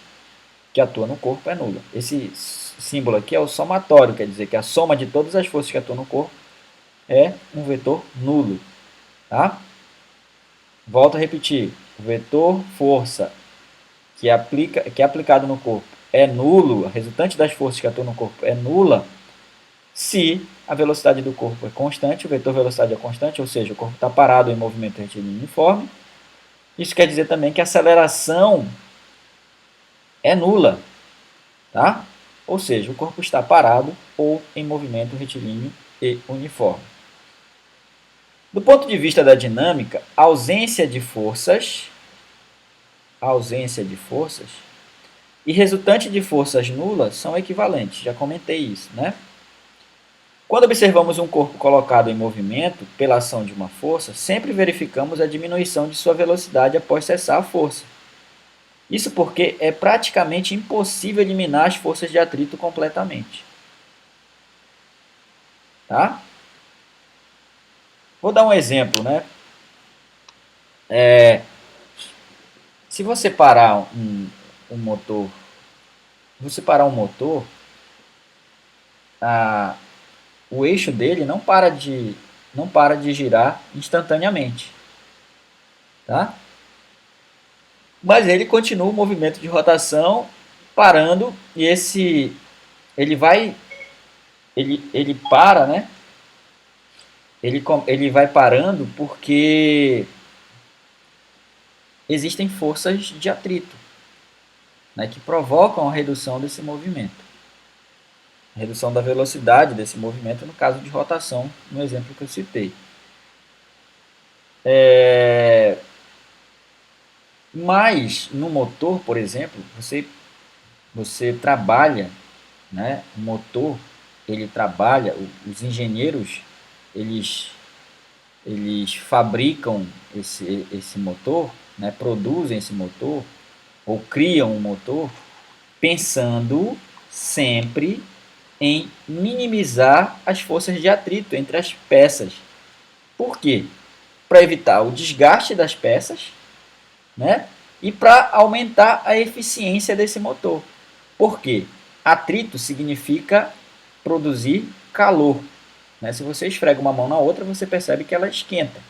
que atua no corpo é nula. Esse símbolo aqui é o somatório, quer dizer que a soma de todas as forças que atuam no corpo é um vetor nulo, tá? Volto a repetir, o vetor força que é aplicado no corpo é nulo, a resultante das forças que atuam no corpo é nula, se a velocidade do corpo é constante, o vetor velocidade é constante, ou seja, o corpo está parado em movimento retilíneo uniforme. Isso quer dizer também que a aceleração é nula, tá? Ou seja, o corpo está parado ou em movimento retilíneo e uniforme. Do ponto de vista da dinâmica, a ausência de forças e resultante de forças nulas são equivalentes, já comentei isso, né? Quando observamos um corpo colocado em movimento pela ação de uma força, sempre verificamos a diminuição de sua velocidade após cessar a força. Isso porque é praticamente impossível eliminar as forças de atrito completamente. Tá? Vou dar um exemplo, né? Se você parar um motor, o eixo dele não para de girar instantaneamente, tá? Mas ele continua o movimento de rotação parando e ele para, né? Ele vai parando porque existem forças de atrito, né, que provocam a redução desse movimento. A redução da velocidade desse movimento, no caso de rotação, no exemplo que eu citei. Mas no motor, por exemplo, você trabalha, né, o motor, ele trabalha, os engenheiros, eles fabricam esse motor, né, produzem esse motor, ou criam um motor, pensando sempre em minimizar as forças de atrito entre as peças. Por quê? Para evitar o desgaste das peças, né? E para aumentar a eficiência desse motor. Por quê? Atrito significa produzir calor, né? Se você esfrega uma mão na outra, você percebe que ela esquenta.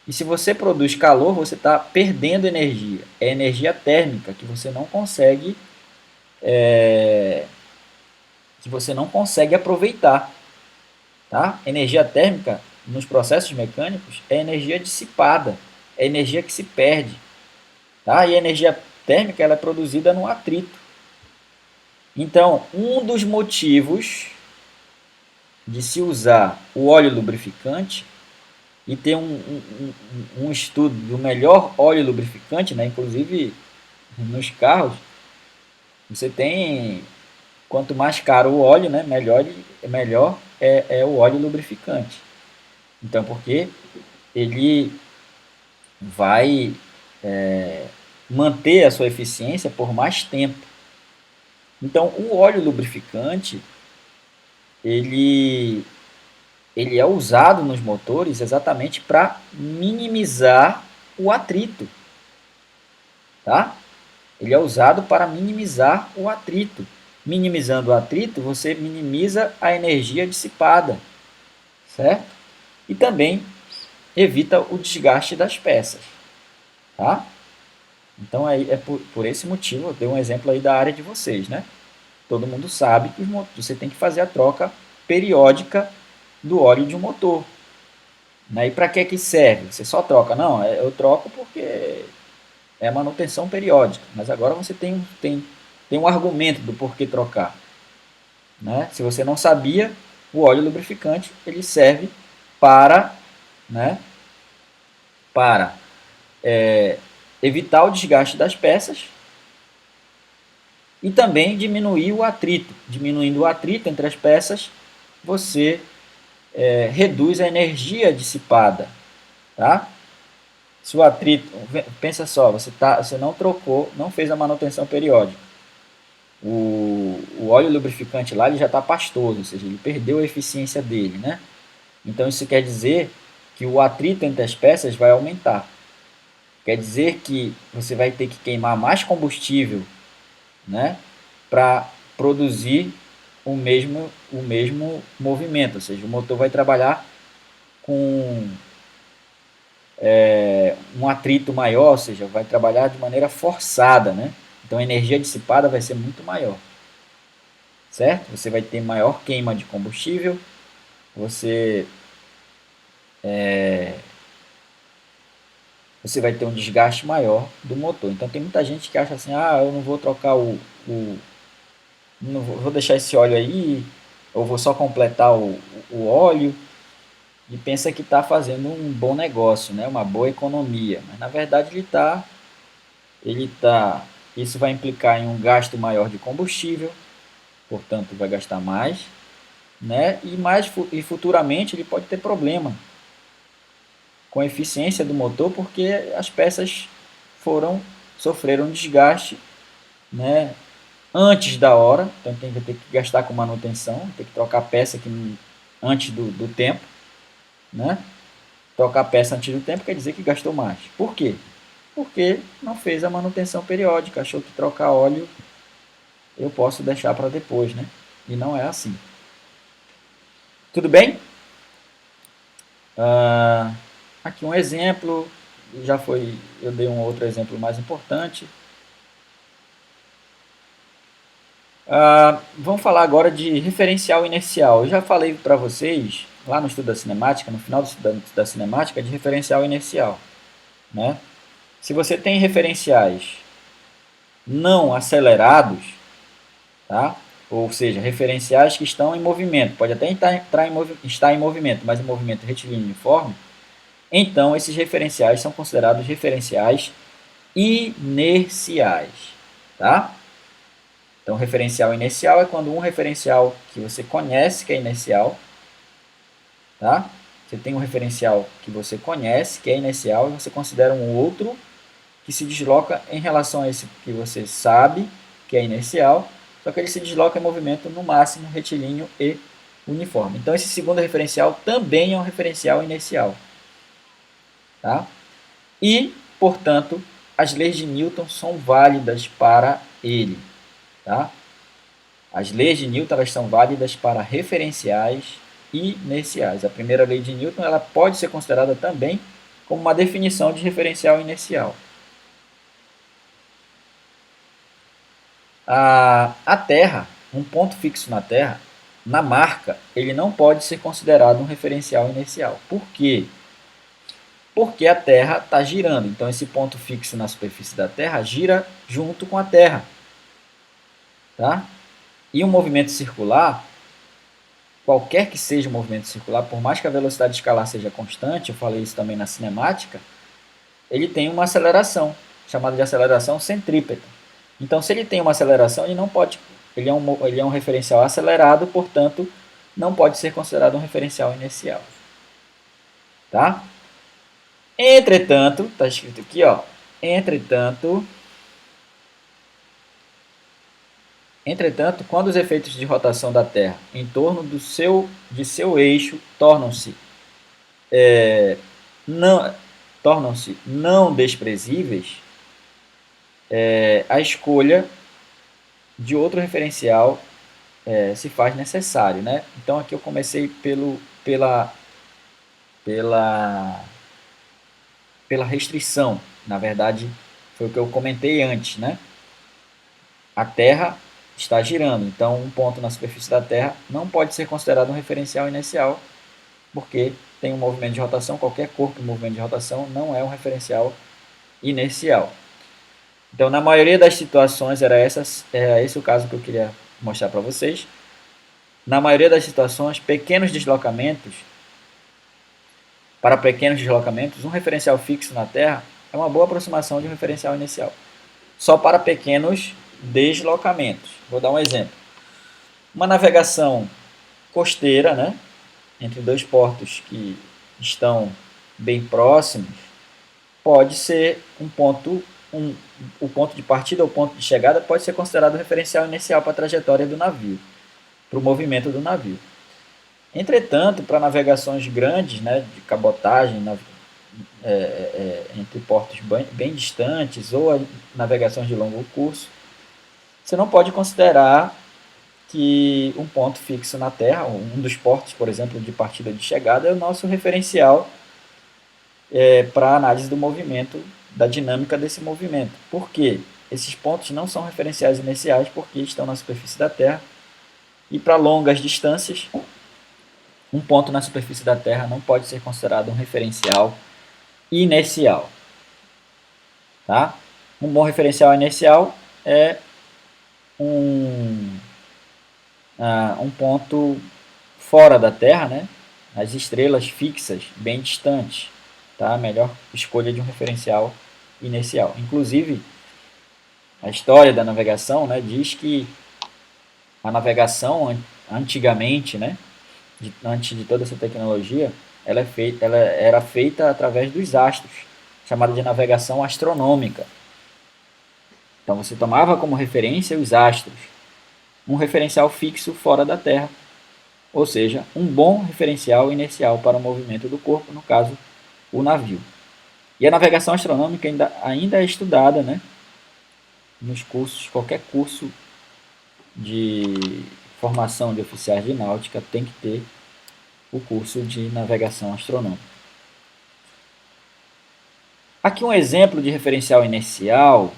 E se você produz calor, você está perdendo energia. É energia térmica que você não consegue, aproveitar. Tá? Energia térmica nos processos mecânicos é energia dissipada, é energia que se perde. Tá? E a energia térmica ela é produzida no atrito. Então, um dos motivos de se usar o óleo lubrificante e ter um estudo do melhor óleo lubrificante, né? Inclusive nos carros, você tem, quanto mais caro o óleo, né? melhor é o óleo lubrificante. Então, porque ele vai manter a sua eficiência por mais tempo. Então, o óleo lubrificante, ele, ele é usado nos motores exatamente para minimizar o atrito. Tá? Ele é usado para minimizar o atrito. Minimizando o atrito, você minimiza a energia dissipada, certo? E também evita o desgaste das peças. Tá? Então, é por esse motivo, eu dei um exemplo aí da área de vocês, né? Todo mundo sabe que você tem que fazer a troca periódica do óleo de um motor. Né? E para que serve? Você só troca? Não, eu troco porque é manutenção periódica. Mas agora você tem um argumento do porquê trocar. Né? Se você não sabia, o óleo lubrificante ele serve para, né, para evitar o desgaste das peças e também diminuir o atrito. Diminuindo o atrito entre as peças, você reduz a energia dissipada. Tá? Se o atrito, pensa só, você não trocou, não fez a manutenção periódica. O óleo lubrificante lá ele já está pastoso, ou seja, ele perdeu a eficiência dele. Né? Então isso quer dizer que o atrito entre as peças vai aumentar. Quer dizer que você vai ter que queimar mais combustível, né, para produzir o mesmo movimento, ou seja, o motor vai trabalhar com um atrito maior, ou seja, vai trabalhar de maneira forçada, né? Então a energia dissipada vai ser muito maior, certo? Você vai ter maior queima de combustível, você você vai ter um desgaste maior do motor. Então tem muita gente que acha assim, eu não vou trocar não vou deixar esse óleo aí, eu vou só completar o óleo e pensa que está fazendo um bom negócio, né? Uma boa economia. Mas na verdade isso vai implicar em um gasto maior de combustível, portanto vai gastar mais, né? E futuramente ele pode ter problema com a eficiência do motor porque as peças sofreram desgaste, né? Antes da hora, então vai ter que gastar com manutenção, tem que trocar a peça antes do tempo, né? Trocar a peça antes do tempo quer dizer que gastou mais. Por quê? Porque não fez a manutenção periódica, achou que trocar óleo eu posso deixar para depois, né? E não é assim. Tudo bem? Aqui um exemplo, eu dei um outro exemplo mais importante. Vamos falar agora de referencial inercial. Eu já falei para vocês, lá no estudo da cinemática, no final do estudo da cinemática, de referencial inercial. Né? Se você tem referenciais não acelerados, tá? Ou seja, referenciais que estão em movimento, pode até estar em movimento, mas em movimento retilíneo uniforme, então esses referenciais são considerados referenciais inerciais. Tá? Então, referencial inercial é quando um referencial que você conhece que é inercial, tá? Você tem um referencial que você conhece que é inercial e você considera um outro que se desloca em relação a esse que você sabe que é inercial, só que ele se desloca em movimento no máximo retilíneo e uniforme. Então, esse segundo referencial também é um referencial inercial. Tá? E, portanto, as leis de Newton são válidas para ele. Tá? As leis de Newton elas são válidas para referenciais inerciais. A primeira lei de Newton ela pode ser considerada também como uma definição de referencial inercial. A Terra, um ponto fixo na Terra, na marca, ele não pode ser considerado um referencial inercial. Por quê? Porque a Terra está girando. Então, esse ponto fixo na superfície da Terra gira junto com a Terra. Tá? E um movimento circular, qualquer que seja o movimento circular, por mais que a velocidade escalar seja constante, eu falei isso também na cinemática, ele tem uma aceleração, chamada de aceleração centrípeta. Então, se ele tem uma aceleração, ele não pode, ele é um referencial acelerado, portanto, não pode ser considerado um referencial inercial. Tá? Entretanto, está escrito aqui, ó, entretanto, quando os efeitos de rotação da Terra em torno de seu eixo não, tornam-se não desprezíveis, a escolha de outro referencial se faz necessário, né? Então aqui eu comecei pela, pela restrição. Na verdade, foi o que eu comentei antes, né? A Terra está girando, então um ponto na superfície da Terra não pode ser considerado um referencial inercial, porque tem um movimento de rotação, qualquer corpo em movimento de rotação não é um referencial inercial. Então, na maioria das situações, era esse o caso que eu queria mostrar para vocês. Na maioria das situações, para pequenos deslocamentos, um referencial fixo na Terra é uma boa aproximação de um referencial inicial. Só para pequenos deslocamentos. Vou dar um exemplo. Uma navegação costeira, né, entre dois portos que estão bem próximos, pode ser o ponto de partida ou ponto de chegada pode ser considerado referencial inicial para a trajetória do navio, para o movimento do navio. Entretanto, para navegações grandes, né, de cabotagem, entre portos bem distantes ou navegações de longo curso, você não pode considerar que um ponto fixo na Terra, um dos portos, por exemplo, de partida e de chegada, é o nosso referencial para a análise do movimento, da dinâmica desse movimento. Por quê? Esses pontos não são referenciais iniciais porque estão na superfície da Terra e para longas distâncias, um ponto na superfície da Terra não pode ser considerado um referencial inercial. Tá? Um bom referencial inercial é um ponto fora da Terra, né? As estrelas fixas, bem distantes. Tá? A melhor escolha de um referencial inercial. Inclusive, a história da navegação, né, diz que a navegação antigamente, né, antes de toda essa tecnologia, ela era feita através dos astros, chamada de navegação astronômica. Então você tomava como referência os astros, um referencial fixo fora da Terra, ou seja, um bom referencial inercial para o movimento do corpo, no caso, o navio. E a navegação astronômica ainda é estudada, né, nos cursos, qualquer curso de formação de oficiais de náutica tem que ter o curso de navegação astronômica. Aqui um exemplo de referencial inercial,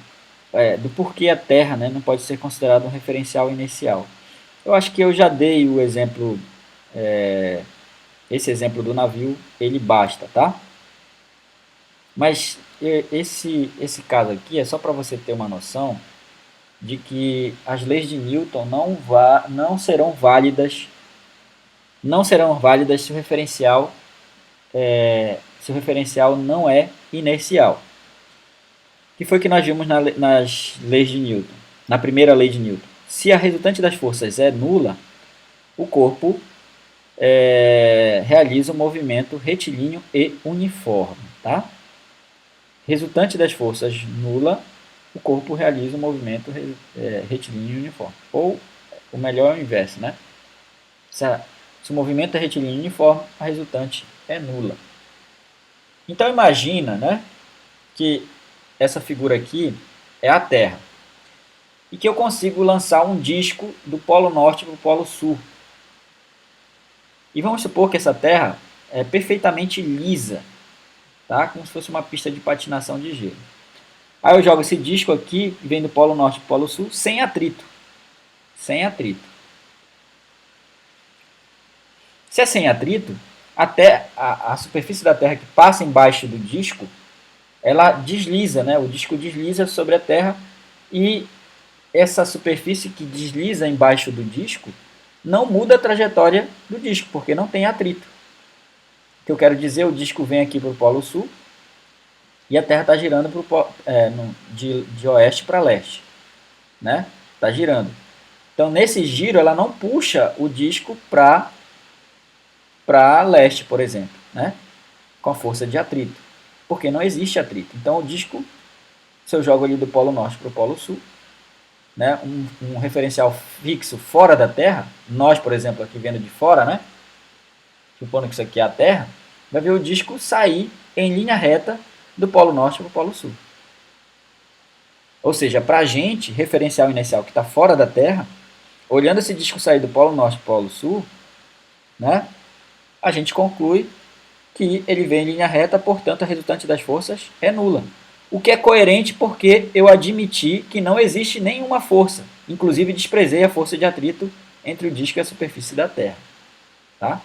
do porquê a Terra, né, não pode ser considerado um referencial inercial. Eu acho que eu já dei o exemplo, esse exemplo do navio, ele basta, tá? Mas esse caso aqui é só para você ter uma noção de que as leis de Newton não serão válidas se o referencial não é inercial. Que foi que nós vimos nas leis de Newton, na primeira lei de Newton. Se a resultante das forças é nula, o corpo realiza um movimento retilíneo e uniforme. Tá? Resultante das forças nula, o corpo realiza um movimento retilíneo e uniforme. Ou, o melhor é o inverso, né? Se o movimento é retilíneo uniforme, a resultante é nula. Então imagina, né, que essa figura aqui é a Terra e que eu consigo lançar um disco do polo norte para o polo sul. E vamos supor que essa Terra é perfeitamente lisa, tá? Como se fosse uma pista de patinação de gelo. Aí eu jogo esse disco aqui, que vem do polo norte para o polo sul, sem atrito. Sem atrito. Se é sem atrito, até a superfície da Terra que passa embaixo do disco, ela desliza, né? O disco desliza sobre a Terra e essa superfície que desliza embaixo do disco não muda a trajetória do disco, porque não tem atrito. O que eu quero dizer, o disco vem aqui para o polo sul e a Terra está girando de oeste para leste, né? Está girando. Então, nesse giro, ela não puxa o disco para leste, por exemplo, né? Com a força de atrito, porque não existe atrito. Então, o disco, se eu jogo ali do polo norte para o polo sul, né, um referencial fixo fora da Terra, nós, por exemplo, aqui vendo de fora, né, supondo que isso aqui é a Terra, vai ver o disco sair em linha reta do polo norte para o polo sul. Ou seja, para a gente, referencial inicial que está fora da Terra, olhando esse disco sair do polo norte para o polo sul, né, a gente conclui que ele vem em linha reta, portanto a resultante das forças é nula. O que é coerente porque eu admiti que não existe nenhuma força. Inclusive desprezei a força de atrito entre o disco e a superfície da Terra. Tá?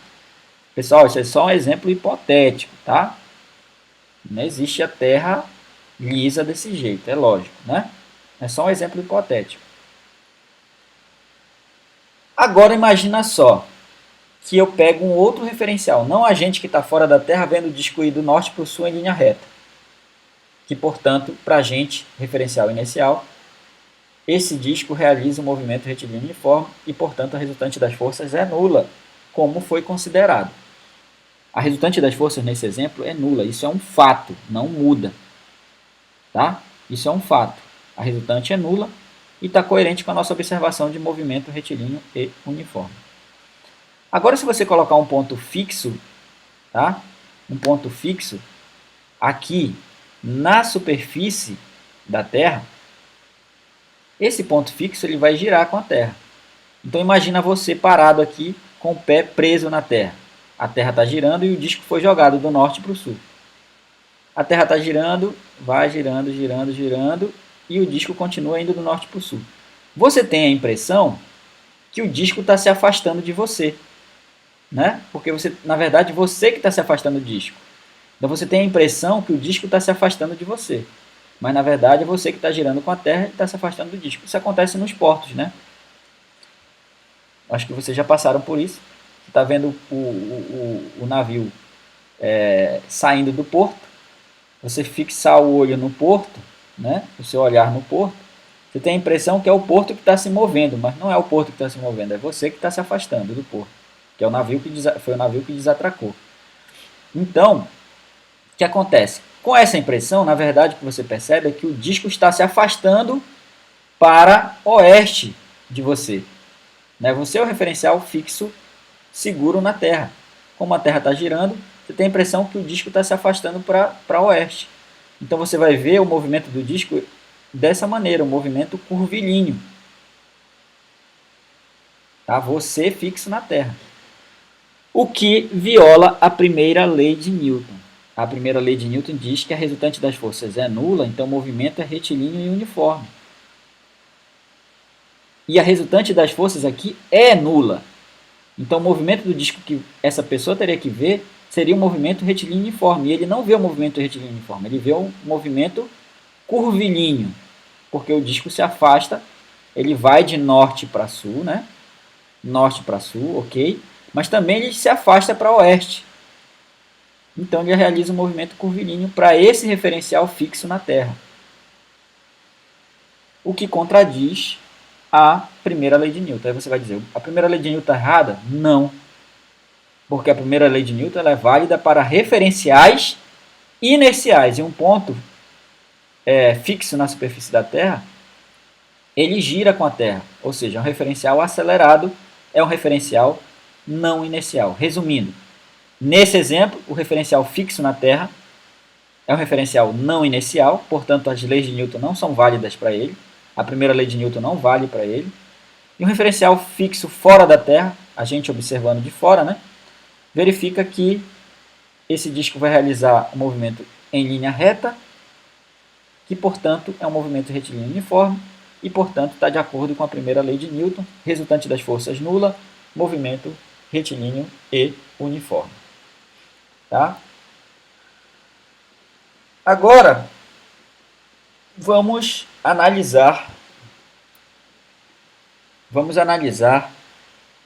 Pessoal, isso é só um exemplo hipotético. Tá? Não existe a Terra lisa desse jeito, é lógico. Né? É só um exemplo hipotético. Agora imagina só que eu pego um outro referencial, não a gente que está fora da Terra vendo o disco ir do norte para o sul em linha reta. Que, portanto, para a gente, referencial inicial, esse disco realiza um movimento retilíneo uniforme e, portanto, a resultante das forças é nula, como foi considerado. A resultante das forças nesse exemplo é nula, isso é um fato, não muda. Tá? Isso é um fato. A resultante é nula e está coerente com a nossa observação de movimento retilíneo e uniforme. Agora, se você colocar um ponto fixo, tá? Um ponto fixo aqui na superfície da Terra, esse ponto fixo ele vai girar com a Terra. Então imagina você parado aqui com o pé preso na Terra. A Terra está girando e o disco foi jogado do norte para o sul. A Terra está girando, vai girando, girando, girando e o disco continua indo do norte para o sul. Você tem a impressão que o disco está se afastando de você, né? Porque você, na verdade, você que está se afastando do disco. Então você tem a impressão que o disco está se afastando de você. Mas na verdade é você que está girando com a Terra e está se afastando do disco. Isso acontece nos portos, né? Acho que vocês já passaram por isso. Você está vendo o navio saindo do porto. Você fixar o olho no porto, né? O seu olhar no porto. Você tem a impressão que é o porto que está se movendo, mas não é o porto que está se movendo, é você que está se afastando do porto, que é o navio foi o navio que desatracou. Então, o que acontece? Com essa impressão, na verdade, o que você percebe é que o disco está se afastando para oeste de você. Né? Você é o referencial fixo seguro na Terra. Como a Terra está girando, você tem a impressão que o disco está se afastando para oeste. Então você vai ver o movimento do disco dessa maneira, um movimento curvilíneo. Tá? Você fixo na Terra. O que viola a primeira lei de Newton. A primeira lei de Newton diz que a resultante das forças é nula, então o movimento é retilíneo e uniforme. E a resultante das forças aqui é nula. Então o movimento do disco que essa pessoa teria que ver seria um movimento retilíneo uniforme. E ele não vê o movimento retilíneo uniforme, ele vê um movimento curvilíneo. Porque o disco se afasta, ele vai de norte para sul, né? Norte para sul, ok? Mas também ele se afasta para oeste. Então ele realiza um movimento curvilíneo para esse referencial fixo na Terra. O que contradiz a primeira lei de Newton. Aí você vai dizer, a primeira lei de Newton é errada? Não. Porque a primeira lei de Newton ela é válida para referenciais inerciais. E um ponto fixo na superfície da Terra, ele gira com a Terra. Ou seja, um referencial acelerado é um referencial não inercial. Resumindo, nesse exemplo, o referencial fixo na Terra é um referencial não inercial, portanto as leis de Newton não são válidas para ele, a primeira lei de Newton não vale para ele. E um referencial fixo fora da Terra, a gente observando de fora, né, verifica que esse disco vai realizar um movimento em linha reta, que portanto é um movimento retilíneo uniforme, e portanto está de acordo com a primeira lei de Newton, resultante das forças nula, movimento retilíneo e uniforme. Tá? Agora, vamos analisar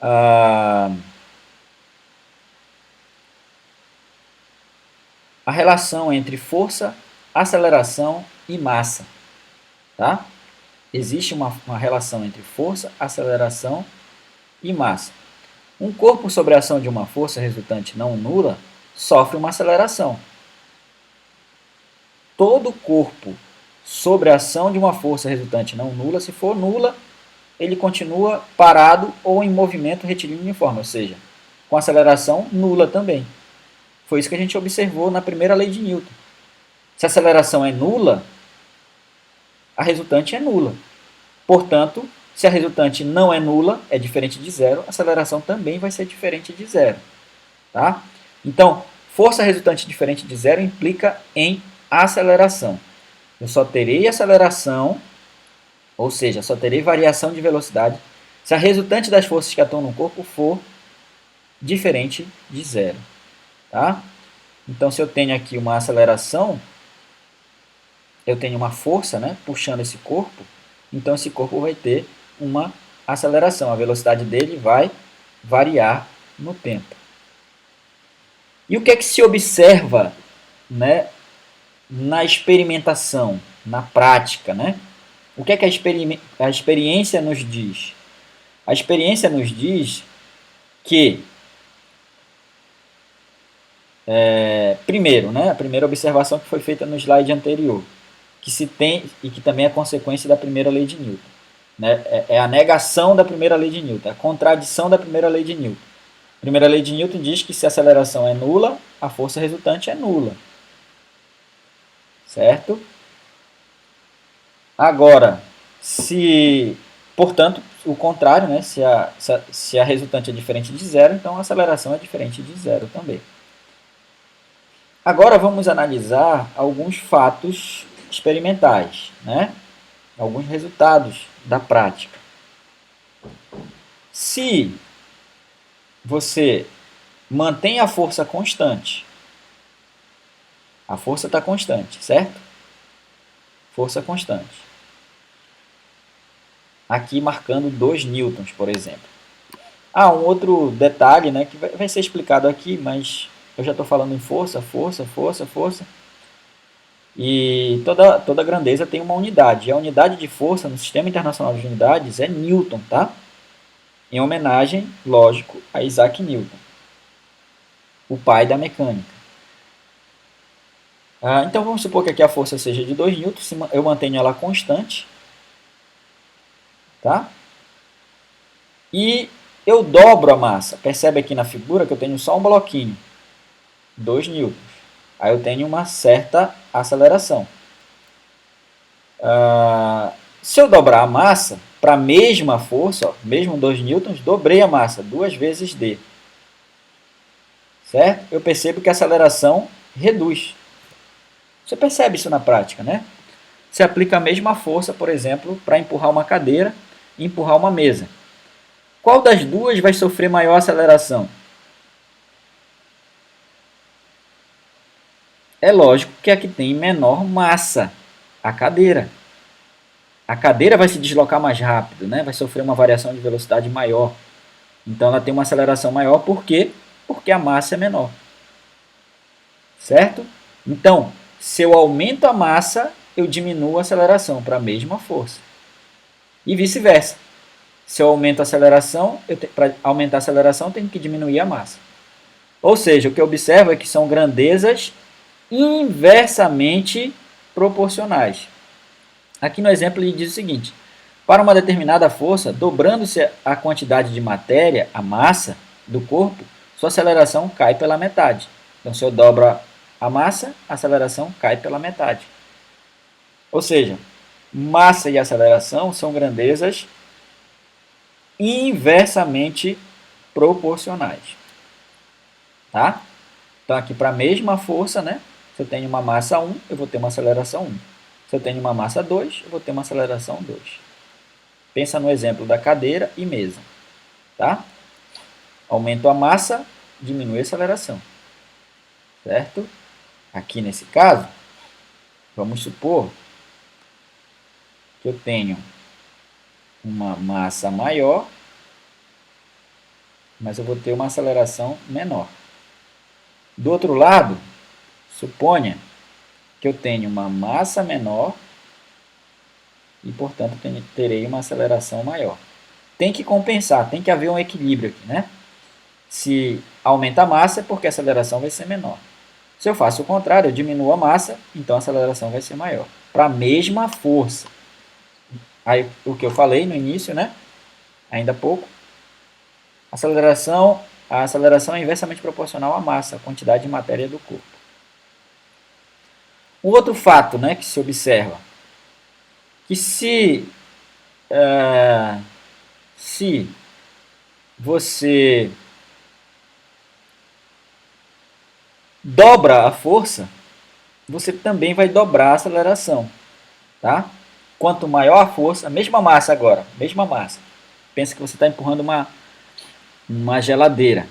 a relação entre força, aceleração e massa. Tá? Existe uma relação entre força, aceleração e massa. Um corpo sob a ação de uma força resultante não nula sofre uma aceleração. Todo corpo sob a ação de uma força resultante não nula, se for nula, ele continua parado ou em movimento retilíneo uniforme, ou seja, com aceleração nula também. Foi isso que a gente observou na primeira lei de Newton. Se a aceleração é nula, a resultante é nula. Portanto, se a resultante não é nula, é diferente de zero, a aceleração também vai ser diferente de zero. Tá? Então, força resultante diferente de zero implica em aceleração. Eu só terei aceleração, ou seja, só terei variação de velocidade, se a resultante das forças que atuam no corpo for diferente de zero. Tá? Então, se eu tenho aqui uma aceleração, eu tenho uma força, né, puxando esse corpo, então esse corpo vai ter uma aceleração. A velocidade dele vai variar no tempo. E o que é que se observa, né, na experimentação, na prática, né? O que é que a experiência nos diz? A experiência nos diz que, primeiro, né, a primeira observação que foi feita no slide anterior, que se tem e que também é consequência da primeira lei de Newton, né? É a negação da primeira lei de Newton, a contradição da primeira lei de Newton. A primeira lei de Newton diz que se a aceleração é nula, a força resultante é nula. Certo? Agora, portanto, o contrário, né? Se a resultante é diferente de zero, então a aceleração é diferente de zero também. Agora vamos analisar alguns fatos experimentais, né? Alguns resultados da prática. Se você mantém a força constante, a força está constante, certo? Força constante. Aqui marcando 2 newtons, por exemplo. Um outro detalhe, né, que vai ser explicado aqui, mas eu já estou falando em força. E toda grandeza tem uma unidade. E a unidade de força no Sistema Internacional de Unidades é Newton, tá? Em homenagem, lógico, a Isaac Newton, o pai da mecânica. Então vamos supor que aqui a força seja de 2 newtons, eu mantenho ela constante. Tá? E eu dobro a massa. Percebe aqui na figura que eu tenho só um bloquinho, 2 newtons. Aí eu tenho uma certa aceleração. Se eu dobrar a massa, para a mesma força, ó, mesmo 2 newtons, dobrei a massa, 2 vezes D. Certo? Eu percebo que a aceleração reduz. Você percebe isso na prática, né? Você aplica a mesma força, por exemplo, para empurrar uma cadeira e empurrar uma mesa. Qual das duas vai sofrer maior aceleração? É lógico que a que tem menor massa, a cadeira. A cadeira vai se deslocar mais rápido, né? Vai sofrer uma variação de velocidade maior. Então ela tem uma aceleração maior, por quê? Porque a massa é menor. Certo? Então, se eu aumento a massa, eu diminuo a aceleração para a mesma força. E vice-versa. Se eu aumento a aceleração, para aumentar a aceleração, eu tenho que diminuir a massa. Ou seja, o que eu observo é que são grandezas inversamente proporcionais. Aqui no exemplo ele diz o seguinte: para uma determinada força, dobrando-se a quantidade de matéria, a massa, do corpo, sua aceleração cai pela metade. Então, se eu dobro a massa, a aceleração cai pela metade. Ou seja, massa e aceleração são grandezas inversamente proporcionais. Tá? Então, aqui para a mesma força, né? Se eu tenho uma massa 1, eu vou ter uma aceleração 1. Se eu tenho uma massa 2, eu vou ter uma aceleração 2. Pensa no exemplo da cadeira e mesa. Tá? Aumento a massa, diminui a aceleração. Certo? Aqui nesse caso, vamos supor que eu tenho uma massa maior, mas eu vou ter uma aceleração menor. Do outro lado, suponha que eu tenho uma massa menor e, portanto, terei uma aceleração maior. Tem que compensar, tem que haver um equilíbrio aqui, né? Se aumenta a massa, é porque a aceleração vai ser menor. Se eu faço o contrário, eu diminuo a massa, então a aceleração vai ser maior. Para a mesma força. Aí, o que eu falei no início, né? Ainda há pouco. A aceleração é inversamente proporcional à massa, a quantidade de matéria do corpo. Um outro fato, né, que se observa, que se você dobra a força, você também vai dobrar a aceleração. Tá? Quanto maior a força, a mesma massa agora, mesma massa. Pensa que você está empurrando uma geladeira.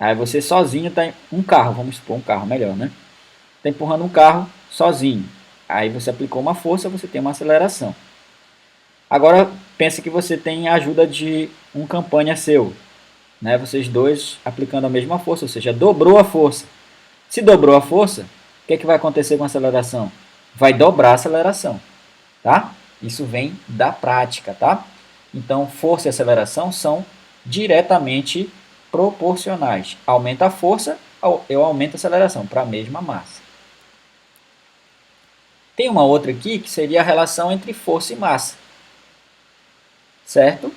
Aí você sozinho está um carro, vamos supor um carro melhor, né? Está empurrando um carro sozinho. Aí você aplicou uma força, você tem uma aceleração. Agora pensa que você tem a ajuda de um campanha seu, né? Vocês dois aplicando a mesma força, ou seja, dobrou a força. Se dobrou a força, o que é que vai acontecer com a aceleração? Vai dobrar a aceleração, tá? Isso vem da prática, tá? Então, força e aceleração são diretamente proporcionais. Aumenta a força, eu aumento a aceleração para a mesma massa. Tem uma outra aqui que seria a relação entre força e massa, certo?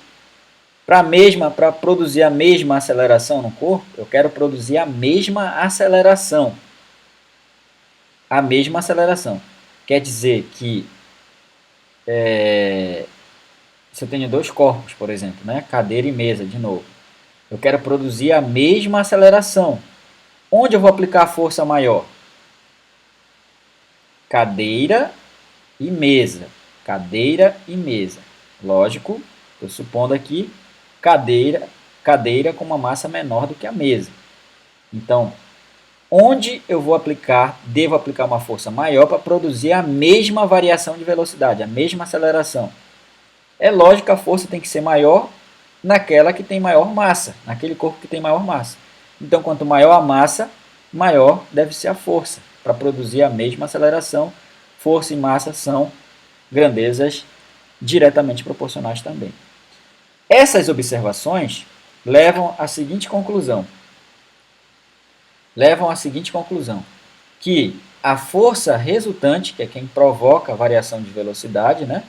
Para produzir a mesma aceleração no corpo, eu quero produzir a mesma aceleração. A mesma aceleração. Quer dizer que se eu tenho dois corpos, por exemplo, né? Cadeira e mesa, de novo. Eu quero produzir a mesma aceleração. Onde eu vou aplicar a força maior? Cadeira e mesa. Cadeira e mesa. Lógico, estou supondo aqui cadeira com uma massa menor do que a mesa. Então, onde eu devo aplicar uma força maior para produzir a mesma variação de velocidade, a mesma aceleração? É lógico que a força tem que ser maior naquela que tem maior massa, naquele corpo que tem maior massa. Então, quanto maior a massa, maior deve ser a força para produzir a mesma aceleração. Força e massa são grandezas diretamente proporcionais também. Essas observações levam à seguinte conclusão. Que a força resultante, que é quem provoca a variação de velocidade, né?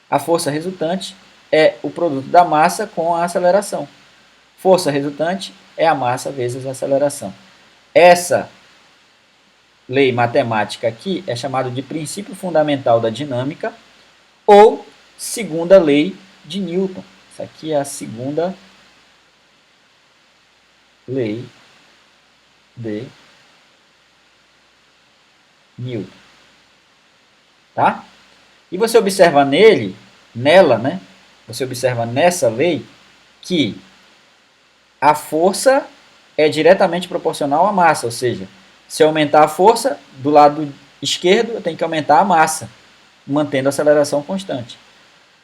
A força resultante é o produto da massa com a aceleração. Força resultante é a massa vezes a aceleração. Essa lei matemática aqui é chamada de princípio fundamental da dinâmica ou segunda lei de Newton. Essa aqui é a segunda lei de Newton. Tá? E você observa nela, né? Você observa nessa lei que a força é diretamente proporcional à massa, ou seja, se eu aumentar a força do lado esquerdo, eu tenho que aumentar a massa, mantendo a aceleração constante.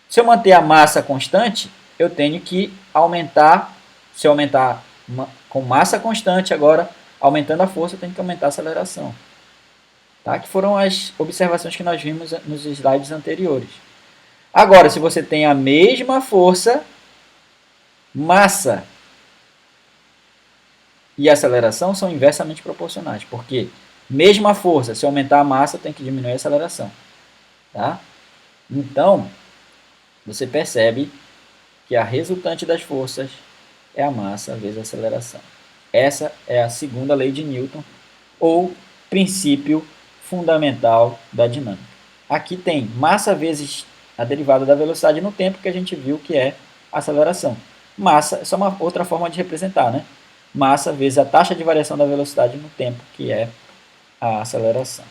Se eu manter a massa constante, eu tenho que aumentar, se eu aumentar com massa constante agora, aumentando a força, eu tenho que aumentar a aceleração. Tá? Que foram as observações que nós vimos nos slides anteriores. Agora, se você tem a mesma força, massa e aceleração são inversamente proporcionais, porque mesma força, se aumentar a massa, tem que diminuir a aceleração. Tá? Então, você percebe que a resultante das forças é a massa vezes a aceleração. Essa é a segunda lei de Newton, ou princípio fundamental da dinâmica. Aqui tem massa vezes a derivada da velocidade no tempo, que a gente viu que é aceleração. Massa é só uma outra forma de representar, né? Massa vezes a taxa de variação da velocidade no tempo, que é a aceleração.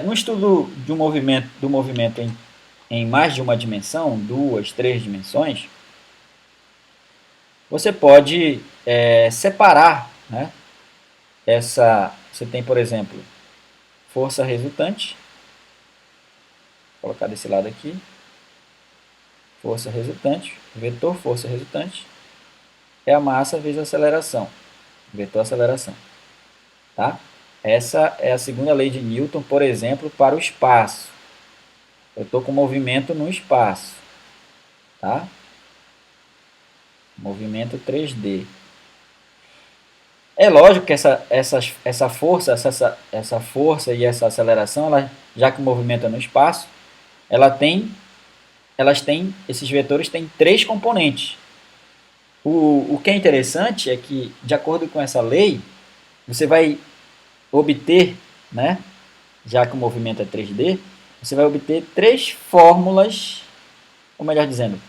No estudo do movimento em mais de uma dimensão, 2, 3 dimensões, você pode separar, né? Você tem, por exemplo, força resultante, vou colocar desse lado aqui, força resultante, vetor força resultante, é a massa vezes a aceleração, vetor aceleração. Tá? Essa é a segunda lei de Newton, por exemplo, para o espaço. Eu estou com movimento no espaço. Tá? Movimento 3D. É lógico que essa força e essa aceleração, já que o movimento é no espaço, esses vetores têm três componentes. O que é interessante é que, de acordo com essa lei, você vai obter, né, já que o movimento é 3D, você vai obter três fórmulas, ou melhor dizendo,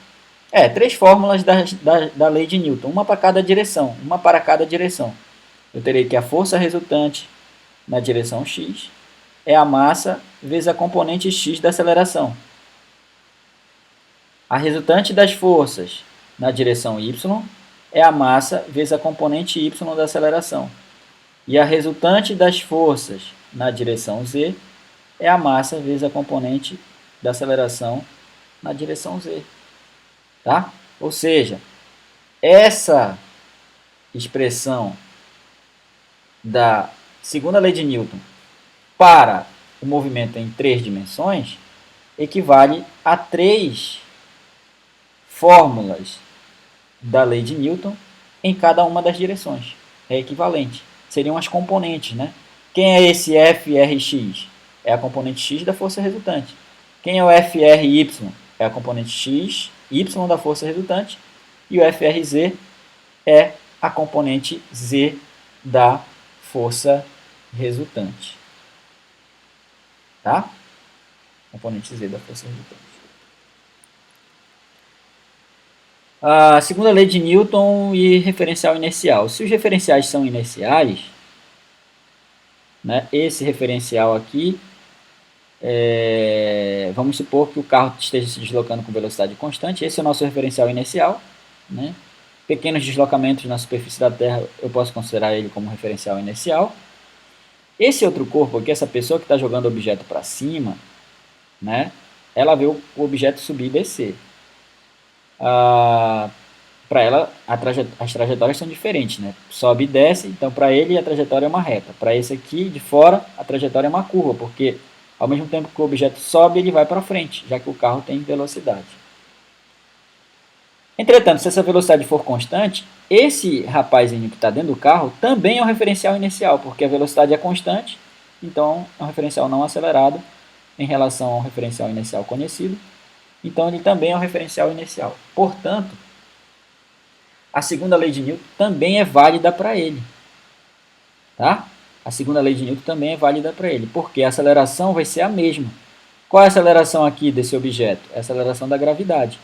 três fórmulas da lei de Newton, uma para cada direção, Eu terei que a força resultante na direção x é a massa vezes a componente x da aceleração. A resultante das forças na direção y é a massa vezes a componente y da aceleração. E a resultante das forças na direção z é a massa vezes a componente da aceleração na direção z. Tá? Ou seja, essa expressão da segunda lei de Newton para o movimento em três dimensões equivale a três fórmulas da lei de Newton em cada uma das direções. É equivalente. Seriam as componentes, né? Quem é esse FRX? É a componente x da força resultante. Quem é o FRY? É a componente x, y da força resultante. E o FRZ é a componente z da força resultante. Tá? Componente z da força resultante. A segunda lei de Newton e referencial inercial. Se os referenciais são inerciais, né, esse referencial aqui, vamos supor que o carro esteja se deslocando com velocidade constante, esse é o nosso referencial inercial. Né? Pequenos deslocamentos na superfície da Terra, eu posso considerar ele como referencial inercial. Esse outro corpo aqui, essa pessoa que está jogando o objeto para cima, né, ela vê o objeto subir e descer. Para ela, as trajetórias são diferentes, né? Sobe e desce, então para ele a trajetória é uma reta. Para esse aqui de fora, a trajetória é uma curva, porque ao mesmo tempo que o objeto sobe, ele vai para frente, já que o carro tem velocidade. Entretanto, se essa velocidade for constante, esse rapazinho que está dentro do carro também é um referencial inercial, porque a velocidade é constante, então é um referencial não acelerado em relação ao referencial inercial conhecido, então ele também é um referencial inercial. Portanto, a segunda lei de Newton também é válida para ele. Tá? A segunda lei de Newton também é válida para ele, porque a aceleração vai ser a mesma. Qual é a aceleração aqui desse objeto? É a aceleração da gravidade.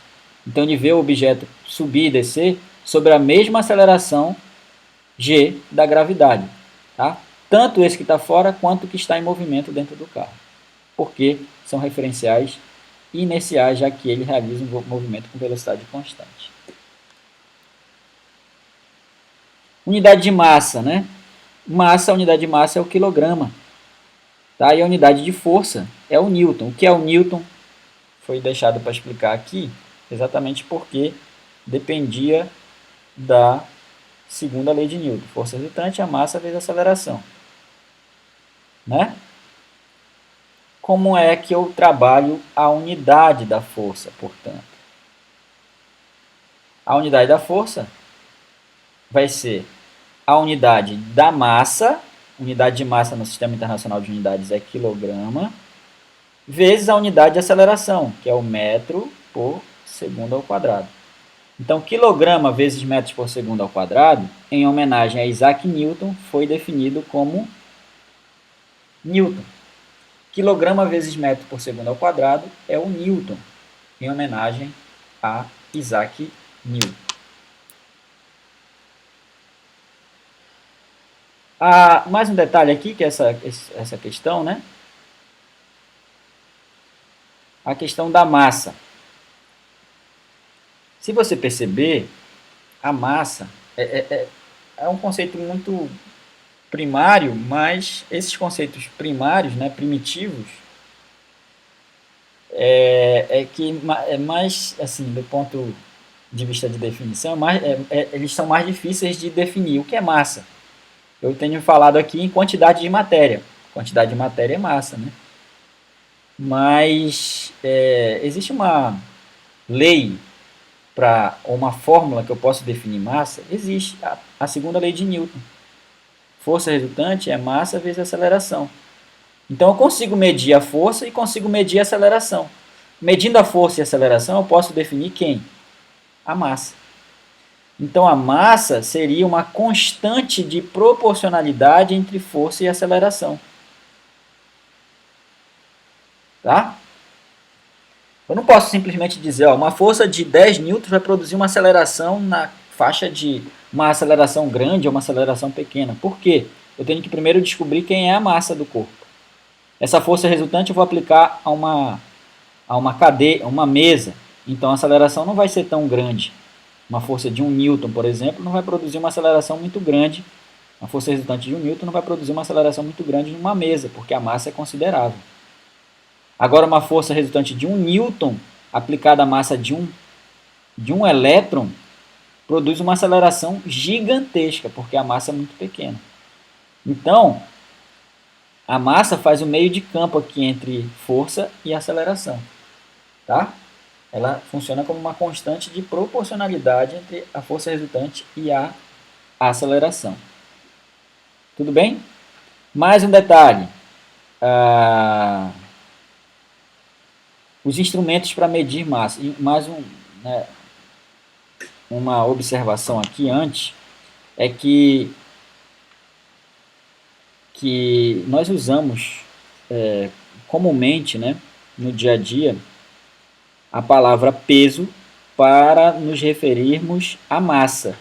Então ele vê o objeto subir e descer sobre a mesma aceleração g da gravidade. Tá? Tanto esse que está fora quanto o que está em movimento dentro do carro. Porque são referenciais inerciais, já que ele realiza um movimento com velocidade constante. Unidade de massa, né? A unidade de massa é o quilograma. Tá? E a unidade de força é o Newton. O que é o Newton? Foi deixado para explicar aqui, exatamente porque dependia da segunda lei de Newton. Força resultante, a massa vezes a aceleração. Né? Como é que eu trabalho a unidade da força, portanto? A unidade da força vai ser a unidade da massa. Unidade de massa no Sistema Internacional de Unidades é quilograma, vezes a unidade de aceleração, que é o metro por segundo ao quadrado. Então, quilograma vezes metros por segundo ao quadrado, em homenagem a Isaac Newton, foi definido como Newton. Quilograma vezes metro por segundo ao quadrado é o Newton, em homenagem a Isaac Newton. Mais um detalhe aqui, que é essa questão, né? A questão da massa. Se você perceber, a massa é um conceito muito primário, mas esses conceitos primários, né, primitivos, que é mais, assim, do ponto de vista de definição, eles são mais difíceis de definir. O que é massa? Eu tenho falado aqui em quantidade de matéria. Quantidade de matéria é massa, né? Mas existe uma lei ou uma fórmula que eu posso definir massa? Existe. A segunda lei de Newton. Força resultante é massa vezes aceleração. Então eu consigo medir a força e consigo medir a aceleração. Medindo a força e a aceleração, eu posso definir quem? A massa. Então a massa seria uma constante de proporcionalidade entre força e aceleração. Tá? Eu não posso simplesmente dizer, uma força de 10 newtons vai produzir uma aceleração na faixa de uma aceleração grande ou uma aceleração pequena. Por quê? Eu tenho que primeiro descobrir quem é a massa do corpo. Essa força resultante eu vou aplicar a uma cadeia, uma mesa. Então a aceleração não vai ser tão grande. Uma força de 1 newton, por exemplo, não vai produzir uma aceleração muito grande. Uma força resultante de 1 newton não vai produzir uma aceleração muito grande em uma mesa, porque a massa é considerável. Agora, uma força resultante de 1 newton aplicada à massa de um elétron produz uma aceleração gigantesca, porque a massa é muito pequena. Então, a massa faz o meio de campo aqui entre força e aceleração. Tá? Ela funciona como uma constante de proporcionalidade entre a força resultante e a aceleração. Tudo bem? Mais um detalhe. Os instrumentos para medir massa. E mais uma observação aqui antes é que nós usamos comumente, né, no dia a dia, a palavra peso para nos referirmos à massa.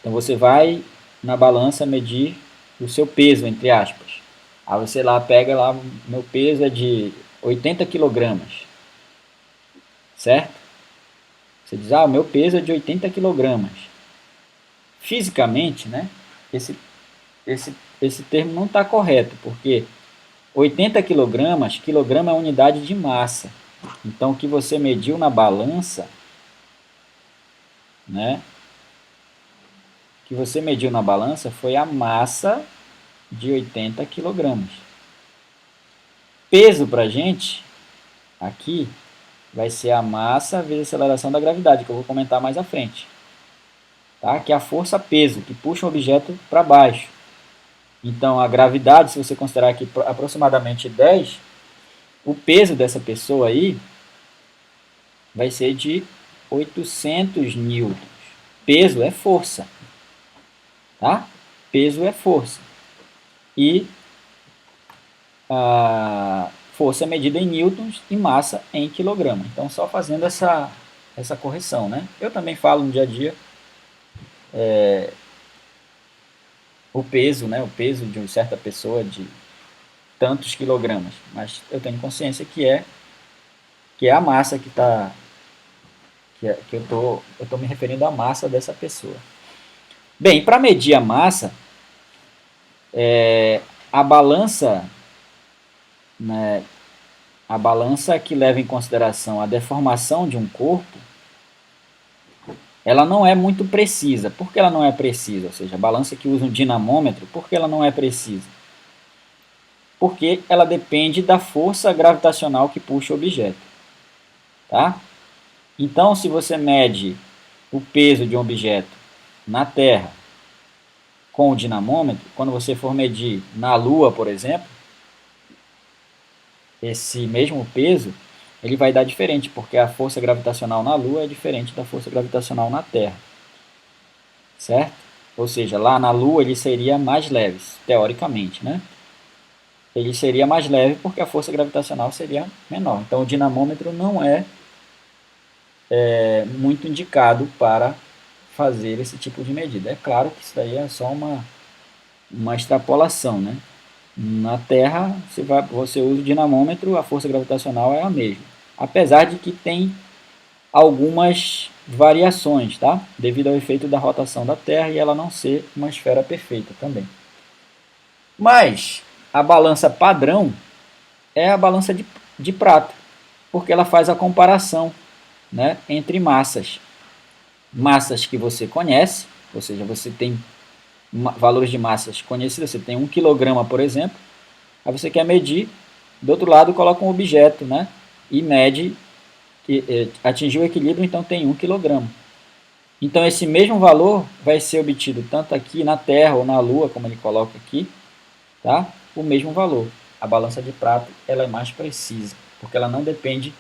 Então você vai na balança medir o seu peso, entre aspas. Aí você lá pega lá, meu peso é de 80 quilogramas, certo? Você diz, o meu peso é de 80 quilogramas. Fisicamente, né, esse termo não está correto, porque 80 quilogramas, quilograma é a unidade de massa. Então, o que você mediu na balança, né, que você mediu na balança foi a massa de 80 quilogramas. Peso para a gente, aqui, vai ser a massa vezes a aceleração da gravidade, que eu vou comentar mais à frente. Tá? Que é a força-peso, que puxa um objeto para baixo. Então, a gravidade, se você considerar aqui aproximadamente 10, o peso dessa pessoa aí vai ser de 800 newtons. Peso é força. Tá? Peso é força. E a força é medida em newtons e massa em quilograma. Então, só fazendo essa correção. Né? Eu também falo no dia a dia o peso, né? O peso de uma certa pessoa de tantos quilogramas. Mas eu tenho consciência que é a massa que está que eu tô me referindo à massa dessa pessoa. Bem, para medir a massa, a balança, né, a balança que leva em consideração a deformação de um corpo, ela não é muito precisa. Por que ela não é precisa? Ou seja, a balança que usa um dinamômetro, por que ela não é precisa? Porque ela depende da força gravitacional que puxa o objeto. Tá? Então, se você mede o peso de um objeto na Terra com o dinamômetro, quando você for medir na Lua, por exemplo, esse mesmo peso, ele vai dar diferente, porque a força gravitacional na Lua é diferente da força gravitacional na Terra, certo? Ou seja, lá na Lua ele seria mais leve, teoricamente, né? Ele seria mais leve porque a força gravitacional seria menor. Então o dinamômetro não é muito indicado para fazer esse tipo de medida. É claro que isso daí é só uma extrapolação, né? Na Terra, você usa o dinamômetro, a força gravitacional é a mesma. Apesar de que tem algumas variações, tá? Devido ao efeito da rotação da Terra e ela não ser uma esfera perfeita também. Mas a balança padrão é a balança de prata, porque ela faz a comparação, né, entre massas. Massas que você conhece, ou seja, você tem valores de massas conhecidas, você tem 1 kg, por exemplo, aí você quer medir, do outro lado coloca um objeto, né, e mede, atingiu o equilíbrio, então tem 1 kg. Então esse mesmo valor vai ser obtido tanto aqui na Terra ou na Lua, como ele coloca aqui, tá? O mesmo valor. A balança de prata ela é mais precisa, porque ela não depende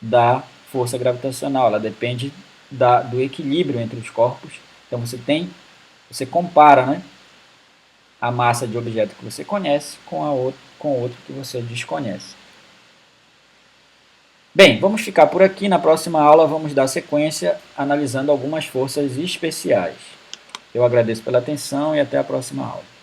da força gravitacional, ela depende do equilíbrio entre os corpos. Então você compara, né, a massa de objeto que você conhece com outro que você desconhece. Bem, vamos ficar por aqui. Na próxima aula vamos dar sequência analisando algumas forças especiais. Eu agradeço pela atenção e até a próxima aula.